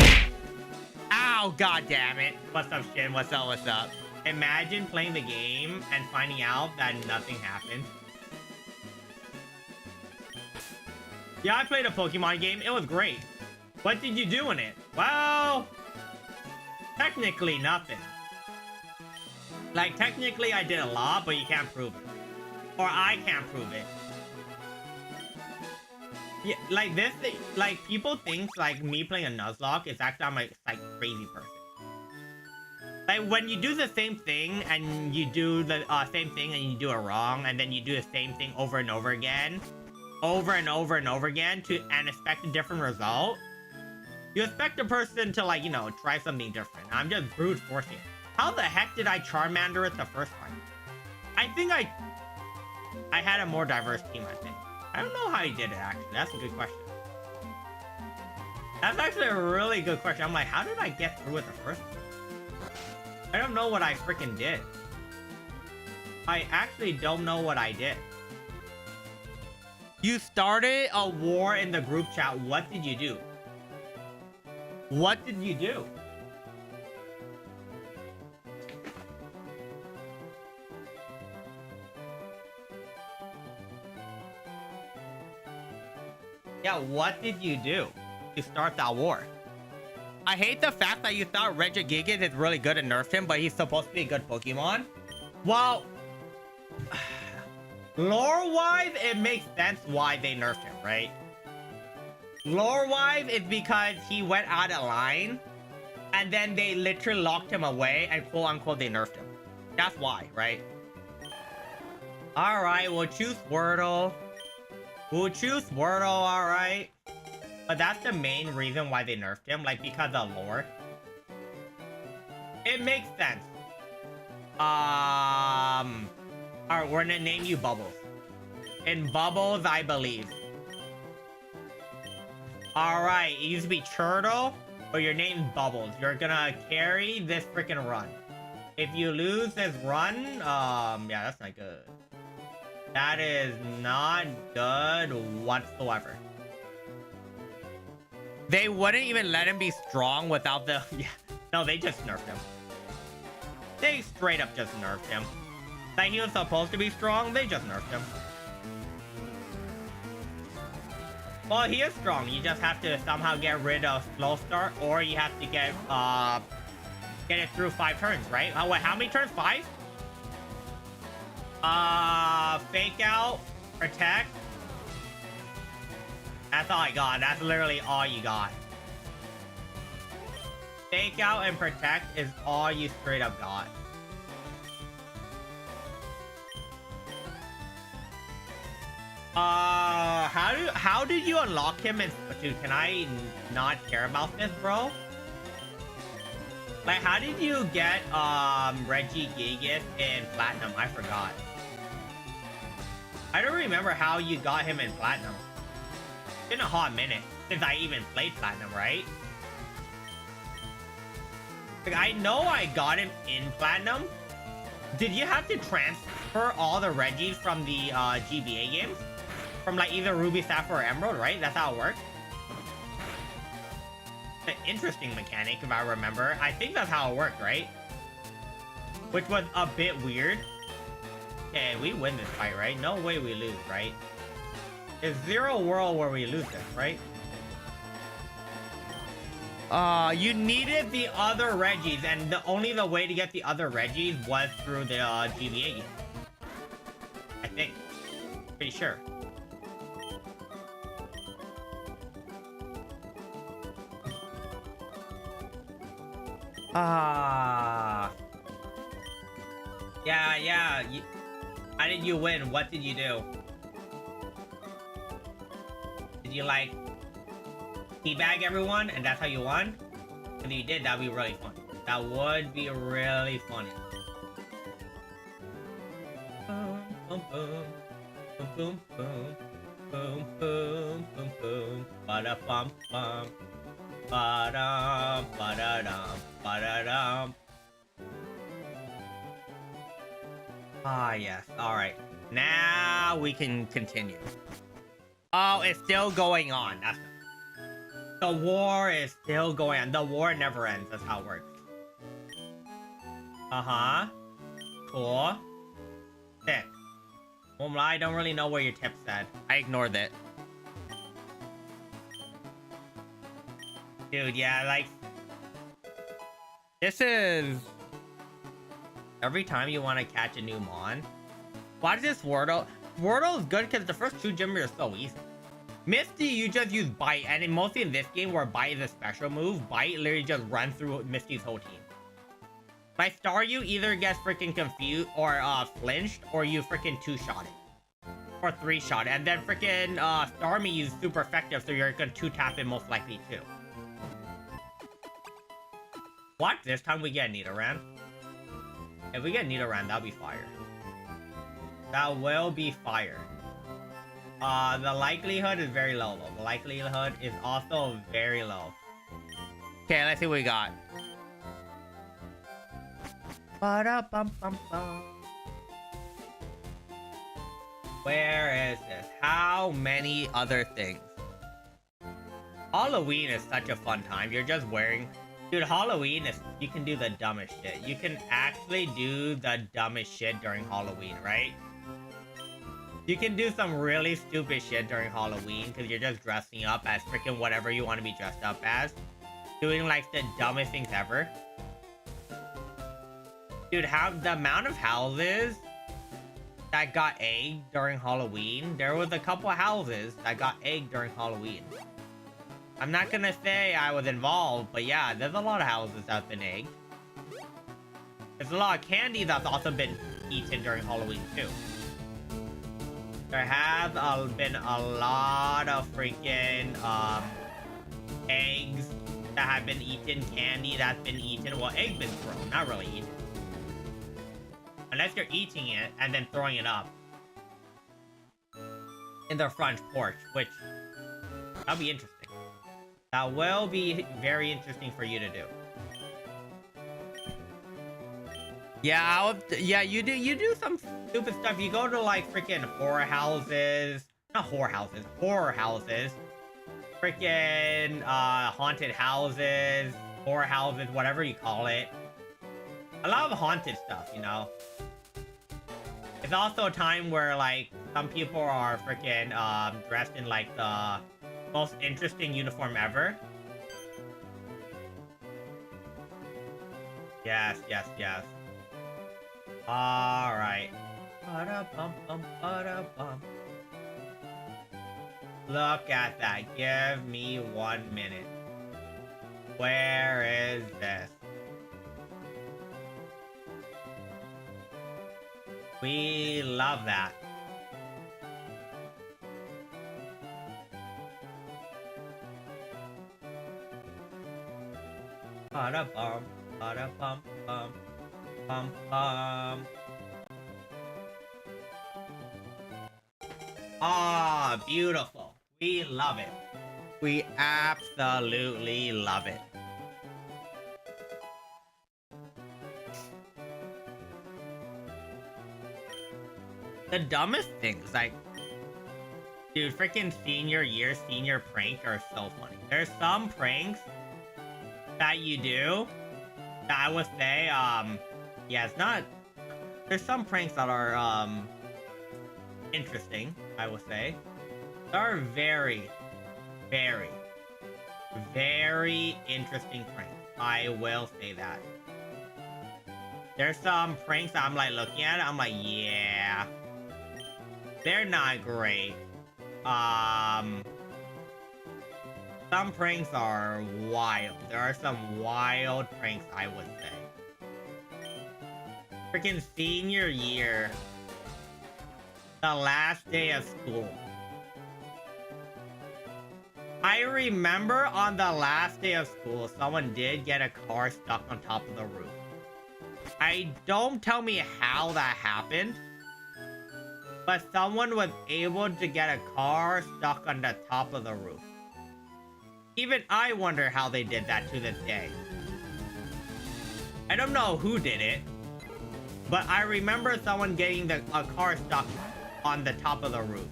Ow, god damn it. What's up, Shin? What's up? What's up? Imagine playing the game and finding out that nothing happened. Yeah, I played a Pokemon game. It was great. What did you do in it? Well, technically nothing. Like, technically I did a lot, but you can't prove it. Or I can't prove it. Yeah, like this thing, like people think like me playing a Nuzlocke is actually I'm like crazy person. Like when you do the same thing and you do the same thing and you do it wrong, and then you do the same thing over and over again, and expect a different result. You expect a person to, like, you know, try something different. I'm just brute forcing it. How the heck did I Charmander it the first time? I think I had a more diverse team, I think. I don't know how he did it, actually. That's a good question. That's actually a really good question. I'm like, how did I get through it the first time? I don't know what I freaking did. I actually don't know what I did. You started a war in the group chat. What did you do? What did you do? Yeah, what did you do to start that war? I hate the fact that you thought Regigigas is really good and nerfed him, but he's supposed to be a good Pokemon. Well, lore-wise, it makes sense why they nerfed him, right? Lore-wise, it's because he went out of line, and then they literally locked him away, and quote-unquote, they nerfed him. That's why, right? Alright, we'll choose Wordle. We'll choose Wordle, alright. But that's the main reason why they nerfed him, like because of lore. It makes sense. Alright, we're gonna name you Bubbles. In Bubbles, I believe. Alright, it used to be Turtle, but your name's Bubbles. You're gonna carry this freaking run. If you lose this run, yeah, that's not good. That is not good whatsoever. They wouldn't even let him be strong without the... Yeah. No, they just nerfed him. They straight up just nerfed him. Like he was supposed to be strong, they just nerfed him. Well, he is strong. You just have to somehow get rid of slow start, or you have to get it through 5 turns, right? Oh, wait, how many turns? 5? Fake out, protect. That's all I got. That's literally all you got. Fake out and protect is all you straight up got. How did you unlock him in... Dude, can I not care about this, bro? Like, how did you get, Regigigas in Platinum? I forgot. I don't remember how you got him in Platinum. It's been a hot minute since I even played Platinum, right? Like, I know I got him in Platinum. Did you have to transfer all the Regis from the, GBA games? From, like, either Ruby, Sapphire, or Emerald, right? That's how it works. An interesting mechanic, if I remember. I think that's how it worked, right? Which was a bit weird. Okay, we win this fight, right? No way we lose, right? There's zero world where we lose this, right? You needed the other Regis, and only the way to get the other Regis was through the GBA game. I think. Pretty sure. Yeah. How did you win? What did you do? Did you, like, teabag everyone, and that's how you won? If you did, that'd be really fun. That would be really funny. Boom, boom, boom. Boom, boom, boom. Boom, boom, boom, boom. Ba-da-bum-bum. Ba-dum, ba-da-dum, ba-da-dum. Ah, yes. Alright. Now we can continue. Oh, it's still going on. That's... The war is still going on. The war never ends. That's how it works. Uh-huh. Cool. Sick. Well, I don't really know what your tip said. I ignored it. Dude, yeah, like... This is... Every time you want to catch a new mon. Why does this Wordle... Wordle is good because the first 2 gyms are so easy. Misty, you just use Bite, and mostly in this game where Bite is a special move, Bite literally just runs through Misty's whole team. By Star, you either get freaking confused or flinched, or you freaking 2-shot it. Or 3-shot it. And then freaking Starmie is super effective, so you're gonna 2-tap it most likely too. What? This time we get Nidoran? If we get Nidoran, that'll be fire. That will be fire. The likelihood is very low though. The likelihood is also very low. Okay, let's see what we got. Ba-da-bum-bum-bum. Where is this? How many other things? Halloween is such a fun time. You're just wearing... Dude, Halloween is... You can do the dumbest shit. You can actually do the dumbest shit during Halloween, right? You can do some really stupid shit during Halloween because you're just dressing up as freaking whatever you want to be dressed up as. Doing, like, the dumbest things ever. Dude, the amount of houses that got egged during Halloween. There was a couple of houses that got egged during Halloween. I'm not gonna say I was involved, but yeah, there's a lot of houses that's been egged. There's a lot of candy that's also been eaten during Halloween too. There have been a lot of freaking eggs that have been eaten, candy that's been eaten. Well, eggs been thrown, not really eaten. Unless you're eating it and then throwing it up in their front porch, which that'll be interesting. That will be very interesting for you to do. Yeah, you do some stupid stuff. You go to like freaking horror houses, not horror houses, horror houses, freaking haunted houses, horror houses, whatever you call it. A lot of haunted stuff, you know. It's also a time where like some people are freaking dressed in like the most interesting uniform ever. Yes. All right. Look at that. Give me 1 minute. Where is this? We love that. Ba-da-bum, ba-da-bum, bum, bum, bum. Ah, beautiful. We love it. We absolutely love it. The dumbest things, like, dude, freaking senior year, senior prank are so funny. There's some pranks that you do that I would say, yeah, it's not, there's some pranks that are, interesting, I would say. They are very, very, very interesting pranks. I will say that. There's some pranks that I'm like looking at it, I'm like, yeah. They're not great. Some pranks are wild. There are some wild pranks, I would say. Freaking senior year. The last day of school. I remember on the last day of school, someone did get a car stuck on top of the roof. Don't tell me how that happened. But someone was able to get a car stuck on the top of the roof. Even I wonder how they did that to this day. I don't know who did it, but I remember someone getting a car stuck on the top of the roof.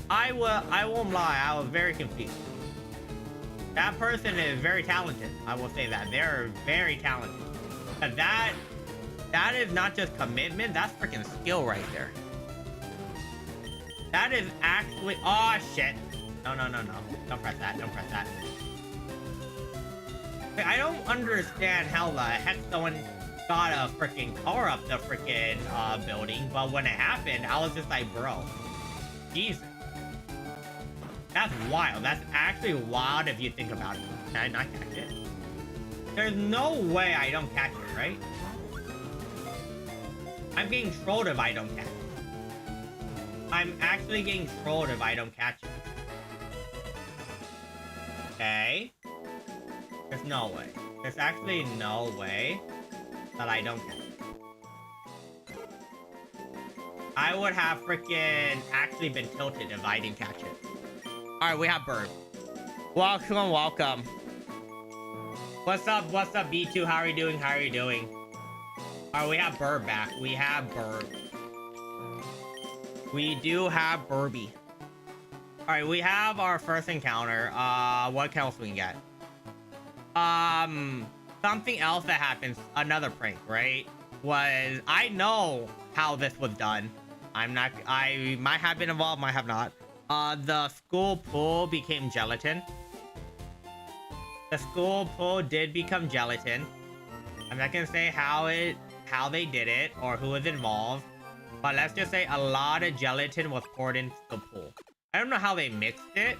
I won't lie, I was very confused. That person is very talented. I will say that. They're very talented. But that is not just commitment, that's freaking skill right there. That is actually... Oh, shit. No. Don't press that. Don't press that. I don't understand how the heck someone got a freaking car up the freaking building, but when it happened, I was just like, bro. Jesus. That's wild. That's actually wild if you think about it. Can I not catch it? There's no way I don't catch it, right? I'm getting trolled if I don't catch it. I'm actually getting trolled if I don't catch it. Okay. There's no way. There's actually no way that I don't catch it. I would have freaking actually been tilted if I didn't catch it. Alright, we have Bird. Welcome. What's up, B2? How are you doing? Alright, we have Bird back. We have Bird. We do have Burby. Alright, we have our first encounter. What else we can get? Something else that happens, another prank, right? Was, I know how this was done. I might have been involved, might have not. The school pool became gelatin. The school pool did become gelatin. I'm not gonna say how they did it or who was involved. But let's just say a lot of gelatin was poured into the pool. I don't know how they mixed it,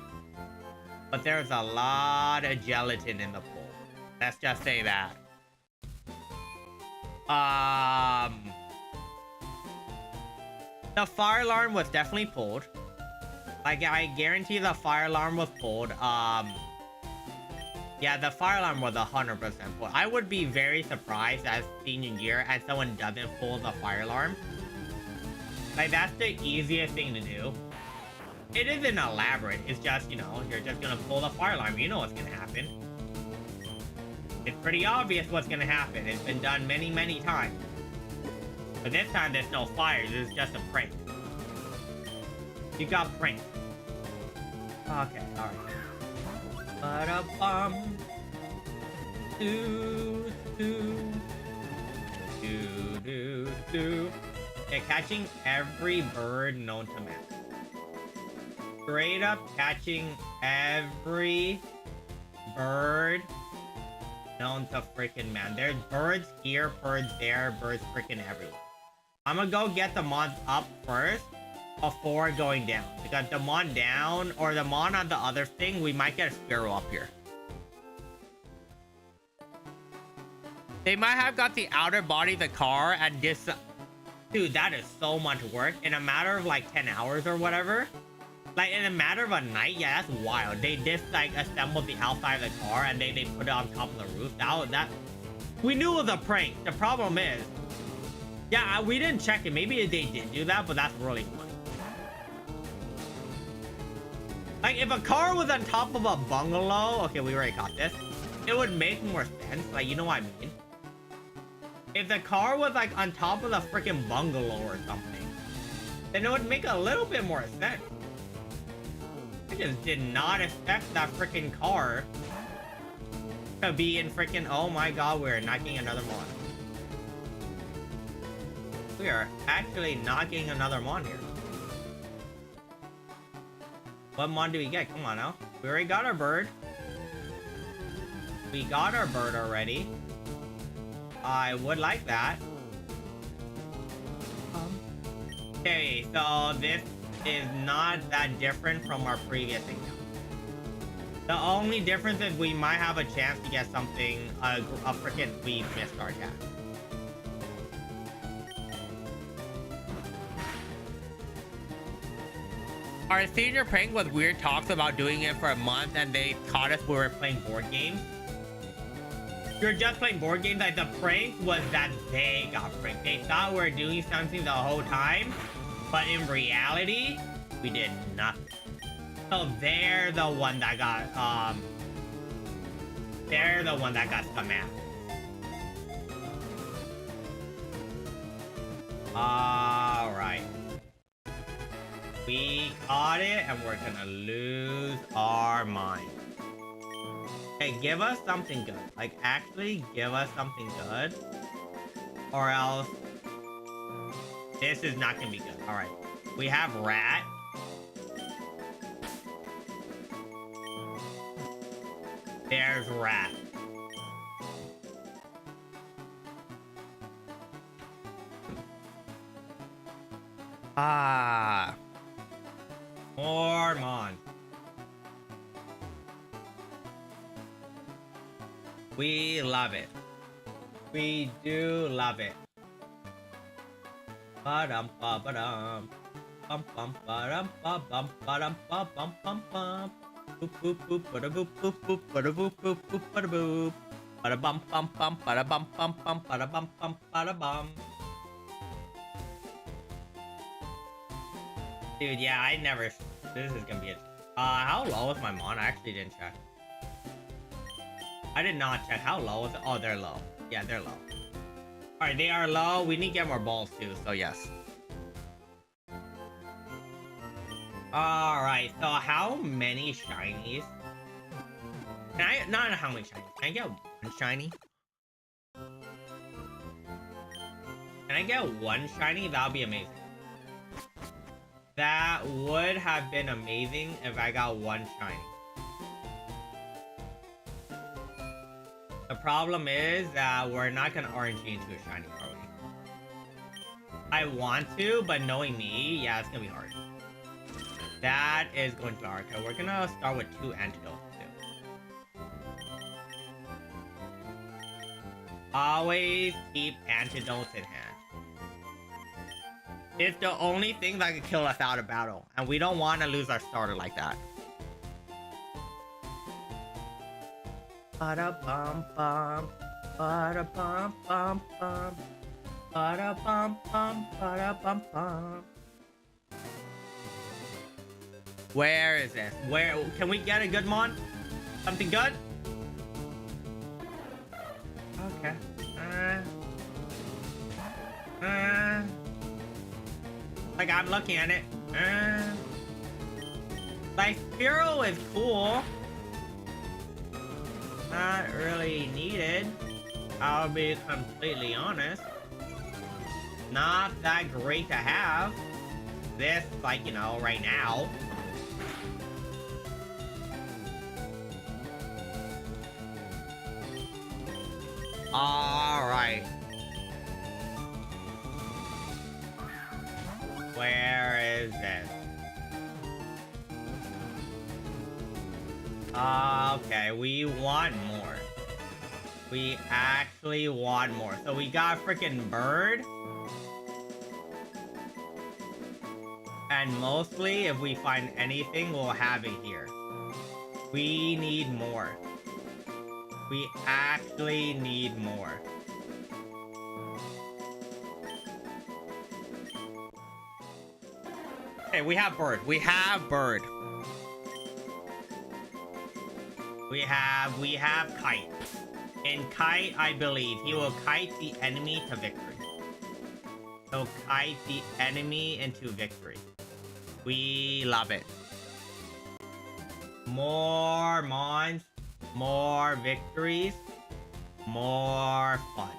but there's a lot of gelatin in the pool. Let's just say that. The fire alarm was definitely pulled. Like, I guarantee the fire alarm was pulled. Yeah, the fire alarm was 100% pulled. I would be very surprised as senior year and someone doesn't pull the fire alarm. Like, that's the easiest thing to do. It isn't elaborate. It's just, you know, you're just gonna pull the fire alarm. You know what's gonna happen. It's pretty obvious what's gonna happen. It's been done many, many times. But this time, there's no fires. It's just a prank. You got pranked. Okay, alright. Ba-da-bum. Do, do. Do, do, do. They're catching every bird known to man. Straight up catching every bird known to freaking man. There's birds here, birds there, birds freaking everywhere. I'm gonna go get the mon up first before going down. Because the mon down, or the mon on the other thing, we might get a sparrow up here. They might have got the outer body of the car and this... Dude, that is so much work. In a matter of like 10 hours or whatever. Like, in a matter of a night, yeah, that's wild. They just, like, assembled the outside of the car and they put it on top of the roof. That... We knew it was a prank. The problem is... Yeah, we didn't check it. Maybe they did do that, but that's really funny. Like, if a car was on top of a bungalow... Okay, we already got this. It would make more sense. Like, you know what I mean? If the car was, like, on top of the freaking bungalow or something, then it would make a little bit more sense. I just did not expect that freaking car to be in freaking... Oh my god, we're knocking another mon. We are actually knocking another mon here. What mon do we get? Come on now. We already got our bird. We got our bird already. I would like that. Okay, so this is not that different from our previous encounter. The only difference is we might have a chance to get something, a freaking... We missed our attack. Our senior prank was weird talks about doing it for a month and they caught us when we were playing board games. You're just playing board games. Like, the prank was that they got pranked. They thought we were doing something the whole time, but in reality, we did nothing. So they're the one that got, they're the one that got scum out. Alright. We caught it, and we're gonna lose our mind. Hey, give us something good. Like, actually give us something good. Or else... This is not gonna be good. Alright. We have rat. There's rat. Ah. More mon. We love it. We do love it. Ba-dum ba ba-dum. Bum bum ba-dum ba bum ba-dum ba bum bum bum. Boop boop boop ba-da boop boop boop ba-da boop boop boop ba-da boop. Ba-da bum bum bum ba-da bum bum bum ba-da bum bum ba-da bum. Dude, yeah, I never... This is gonna be it. How low is my mon? I actually didn't check. I did not check. How low is it? Oh, they're low. Yeah, they're low. Alright, they are low. We need to get more balls too, so yes. Alright, so how many shinies? Can I... Not how many shinies. Can I get one shiny? Can I get one shiny? That would be amazing. That would have been amazing if I got one shiny. The problem is that we're not gonna RNG into a shiny, are we? I want to, but knowing me, yeah, it's gonna be hard. That is going to be hard. Okay, we're gonna start with 2 antidotes too. Always keep antidotes in hand. It's the only thing that could kill us out of battle. And we don't want to lose our starter like that. Ba-da-bum-bum. Ba-da-bum-bum-bum. Ba-da-bum-bum. Ba-da-bum-bum. Where is this? Where can we get a good mon? Something good? Okay. Like I'm looking at it. Like Spiro is cool. Not really needed. I'll be completely honest. Not that great to have. This, like, you know, right now. All right. Where is this? Okay, we want more. We actually want more. So we got a freaking bird. And mostly, if we find anything, we'll have it here. We need more. We actually need more. Okay, we have bird. We have bird. We have kite. In kite, I believe he will kite the enemy to victory. So kite the enemy into victory. We love it. More mons, more victories, more fun.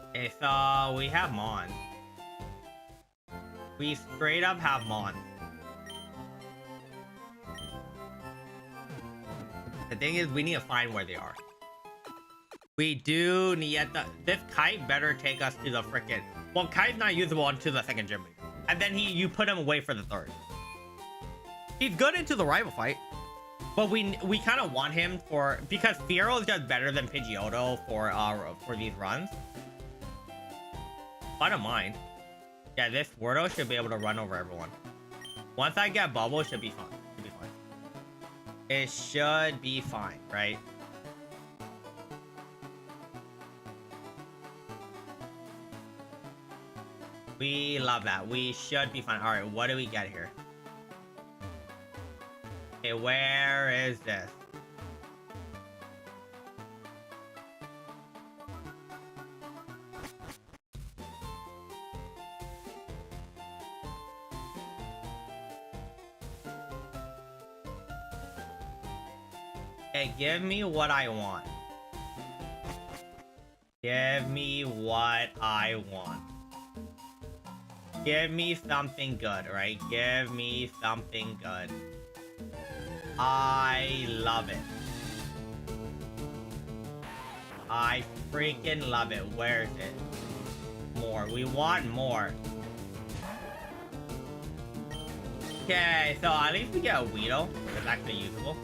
Okay, so we have mons. We straight up have mons. The thing is, we need to find where they are. We do need this kite better take us to the frickin'. Well, kite's not usable until the second gym leader. And then you put him away for the third. He's good into the rival fight. But we kind of want him for, because Firo is just better than Pidgeotto for these runs. I don't mind. Yeah, this Wordle should be able to run over everyone. Once I get Bubble, it should be fine. It should be fine, right? We love that. We should be fine. All right, what do we get here? Okay, where is this? Okay, give me what I want. Give me what I want. Give me something good, right? Give me something good. I love it. I freaking love it. Where is it? More. We want more. Okay, so at least we get a Weedle. It's actually usable.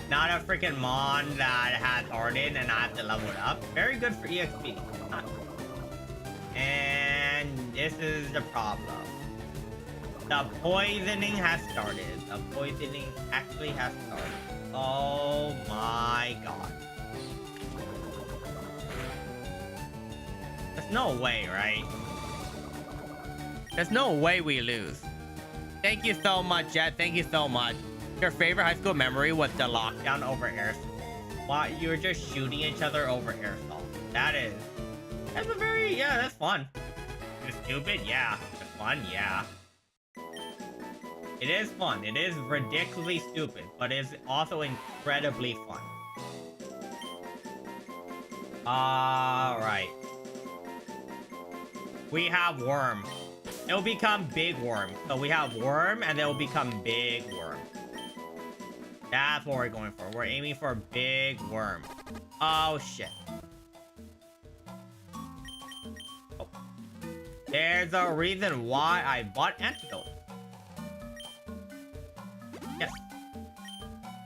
Not a freaking Mon that has Arden and I have to level it up. Very good for EXP. And this is the problem. The poisoning has started. The poisoning actually has started. Oh my god. There's no way, right? There's no way we lose. Thank you so much, Jet. Thank you so much. Your favorite high school memory was the lockdown over airsoft. Why you were just shooting each other over airsoft. That's a very, yeah, that's fun. It's stupid, yeah. It's fun, yeah. It is fun. It is ridiculously stupid, but it's also incredibly fun. Alright. We have Worm. It'll become Big Worm. So we have Worm, and it'll become Big Worm. That's what we're going for. We're aiming for Big Worm. Oh, shit. Oh. There's a reason why I bought Antidote. Yes.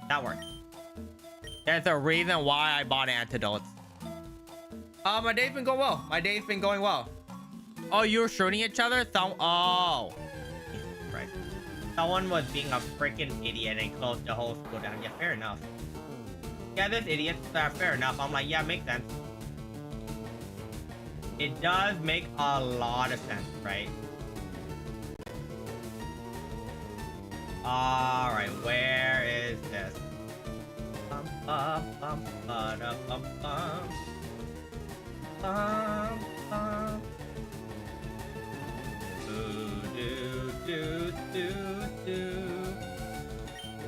That works. There's a reason why I bought Antidotes. My day's been going well. My day's been going well. Oh, you were shooting each other? Oh. Jesus Christ. Someone was being a freaking idiot and closed the whole school down. Yeah, fair enough. Yeah, this idiot. Fair enough. I'm like, yeah, makes sense. It does make a lot of sense, right? Alright, where is this? Bum, bum, bum, ba-da, bum, bum. Bum, bum. Do.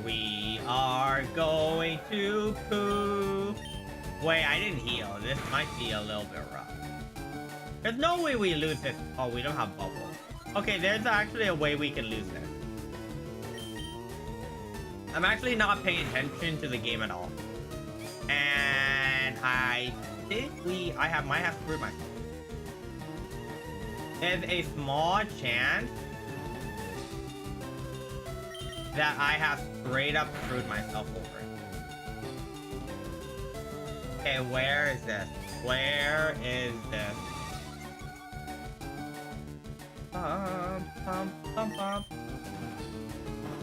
We are going to poo. Wait, I didn't heal. This might be a little bit rough. There's no way we lose this. Oh, we don't have bubbles. Okay, there's actually a way we can lose this. I'm actually not paying attention to the game at all. And I think I might have screwed myself. There's a small chance that I have straight up screwed myself over. Okay, where is this? Where is this? Bum.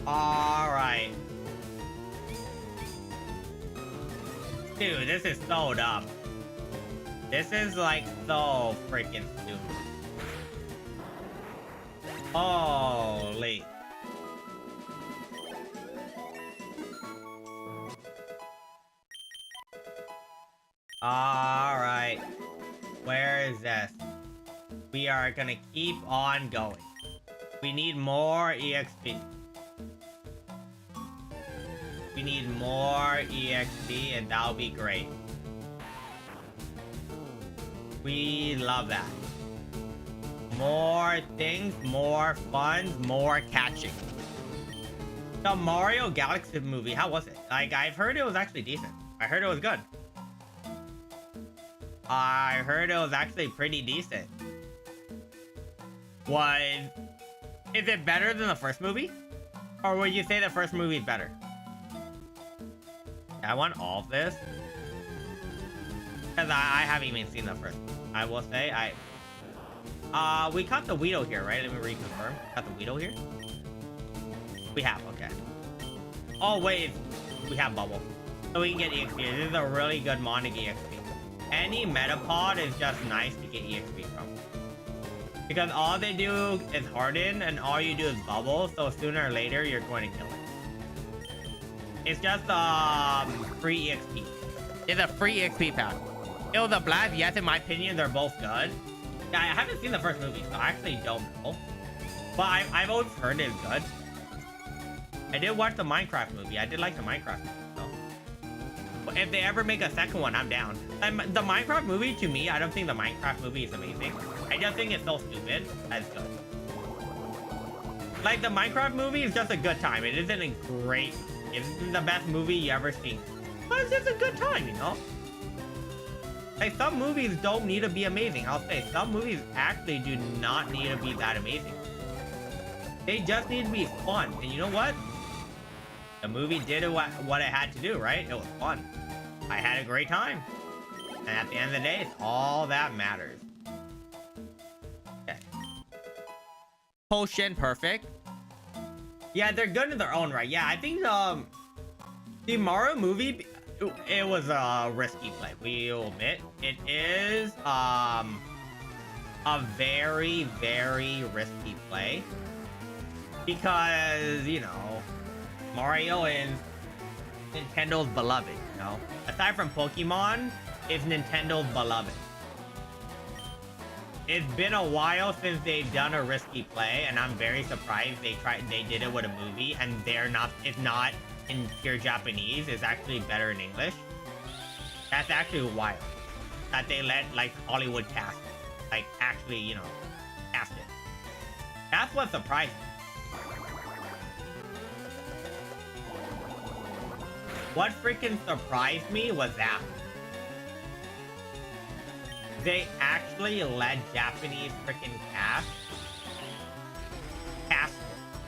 Alright. Dude, this is so dumb. This is like so freaking stupid. Holy. Alright. Where is this? We are gonna keep on going. We need more EXP. We need more EXP and that'll be great. We love that. More things, more funds, more catching. The Mario Galaxy movie, how was it? Like, I've heard it was actually decent. I heard it was good. I heard it was actually pretty decent. Is it better than the first movie? Or would you say the first movie is better? I want all of this. Because I haven't even seen the first one. I will say, we caught the Weedle here, right? Let me reconfirm. Got the Weedle here? We have, okay. Oh, wait. We have Bubble. So we can get EXP. This is a really good mod to get EXP. Any Metapod is just nice to get EXP from. Because all they do is harden, and all you do is bubble, so sooner or later, you're going to kill it. It's just, free EXP. It's a free EXP pack. It was a blast, yes, in my opinion, they're both good. Yeah, I haven't seen the first movie, so I actually don't know. But I've always heard it's good. I did watch the Minecraft movie. I did like the Minecraft movie, so. But if they ever make a second one, I'm down. The Minecraft movie, to me, I don't think the Minecraft movie is amazing. I just think it's so stupid. That's good. Like, the Minecraft movie is just a good time. It isn't a great... It isn't the best movie you ever seen. But it's just a good time, you know? Like, some movies don't need to be amazing. I'll say, some movies actually do not need to be that amazing. They just need to be fun. And you know what? The movie did what it had to do, right? It was fun. I had a great time. And at the end of the day, it's all that matters. Okay. Potion, perfect. Yeah, they're good in their own right. Yeah, I think the Mario movie, it was a risky play. We'll admit it is a very, very risky play because, you know, Mario is Nintendo's beloved, you know? Aside from Pokemon, it's Nintendo's beloved. It's been a while since they've done a risky play, and I'm very surprised they did it with a movie, and it's not in pure Japanese, it's actually better in English. That's actually wild. That they let, like, Hollywood cast it. Like, actually, you know, cast it. That's what surprised me. What freaking surprised me was that they actually let Japanese freaking cast it.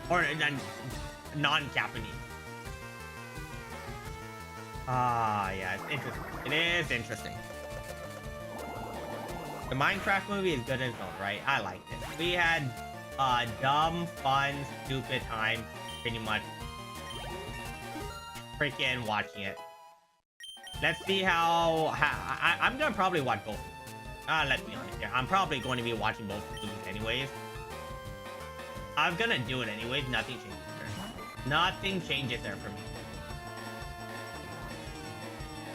Or non-Japanese. Ah, yeah, it's interesting. It is interesting. The Minecraft movie is good in its own right. I liked it. We had dumb, fun, stupid time, pretty much freaking watching it. Let's see how I'm gonna probably watch both. Let's be honest here. I'm probably going to be watching both movies anyways. I'm gonna do it anyways. Nothing changes there. Nothing changes there for me.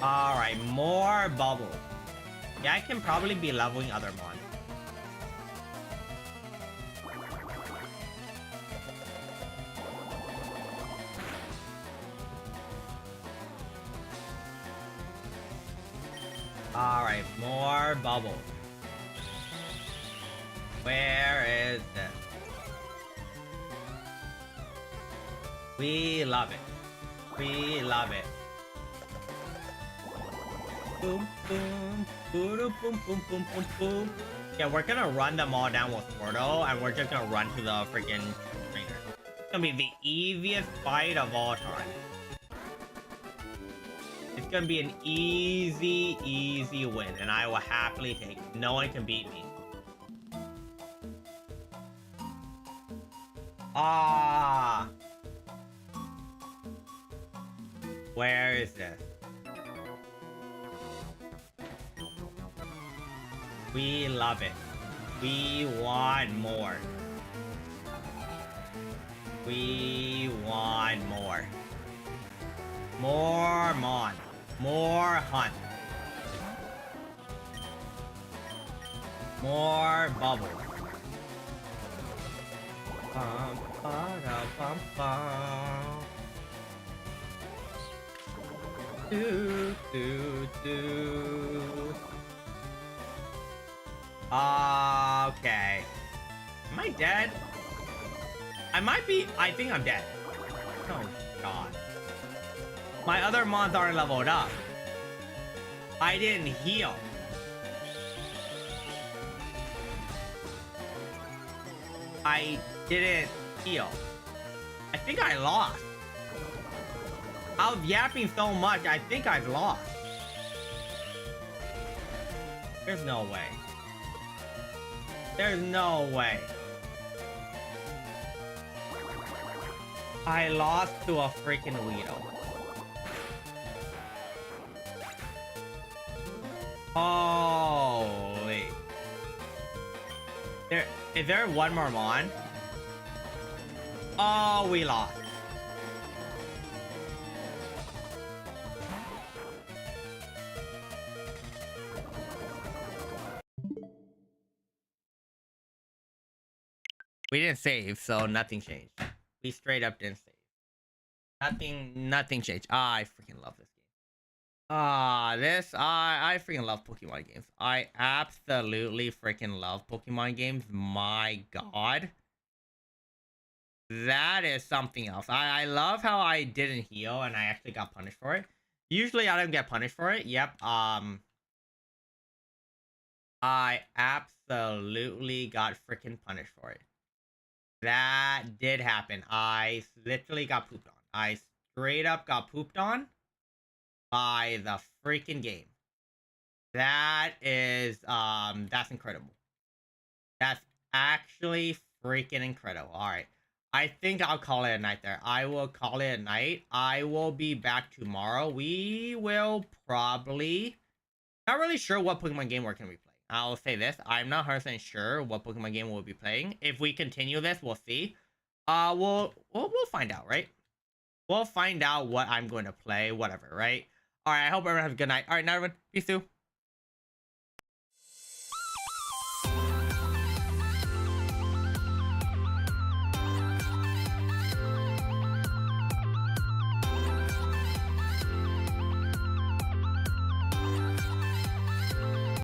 Alright, more bubbles. Yeah, I can probably be leveling other mons. Alright, more bubbles. Where is this? We love it. We love it. Boom, boom, boom, boom, boom, boom, boom, boom. Yeah, we're gonna run them all down with Squirtle, and we're just gonna run to the freaking trainer. It's gonna be the easiest fight of all time. It's gonna be an easy win, and I will happily take it. No one can beat me. Ah. Where is this? We love it. We want more. We want more. More mon. More hunt. More bubbles. Bum, ba, bum, bum. Do, do, do. Okay. Am I dead? I might be. I think I'm dead. Oh, God. My other mons aren't leveled up. I didn't heal. I didn't heal. I think I lost. I was yapping so much, I think I've lost. There's no way. There's no way. I lost to a freaking Weedle. Holy. Is there one more mon? Oh, we lost. We didn't save, so nothing changed. We straight up didn't save. Nothing changed. I freaking love this game. I freaking love Pokemon games. I absolutely freaking love Pokemon games. My God. That is something else. I love how I didn't heal and I actually got punished for it. Usually I don't get punished for it. Yep. I absolutely got freaking punished for it. That did happen. I literally got pooped on. I straight up got pooped on by the freaking game. That is, that's incredible. That's actually freaking incredible. All right. I think I'll call it a night there. I will call it a night. I will be back tomorrow. We will probably... Not really sure what Pokemon game we're going to be playing. I'll say this. I'm not 100% sure what Pokemon game we'll be playing. If we continue this, we'll see. We'll find out, right? We'll find out what I'm going to play, whatever, right? All right, I hope everyone has a good night. All right, now everyone, peace through.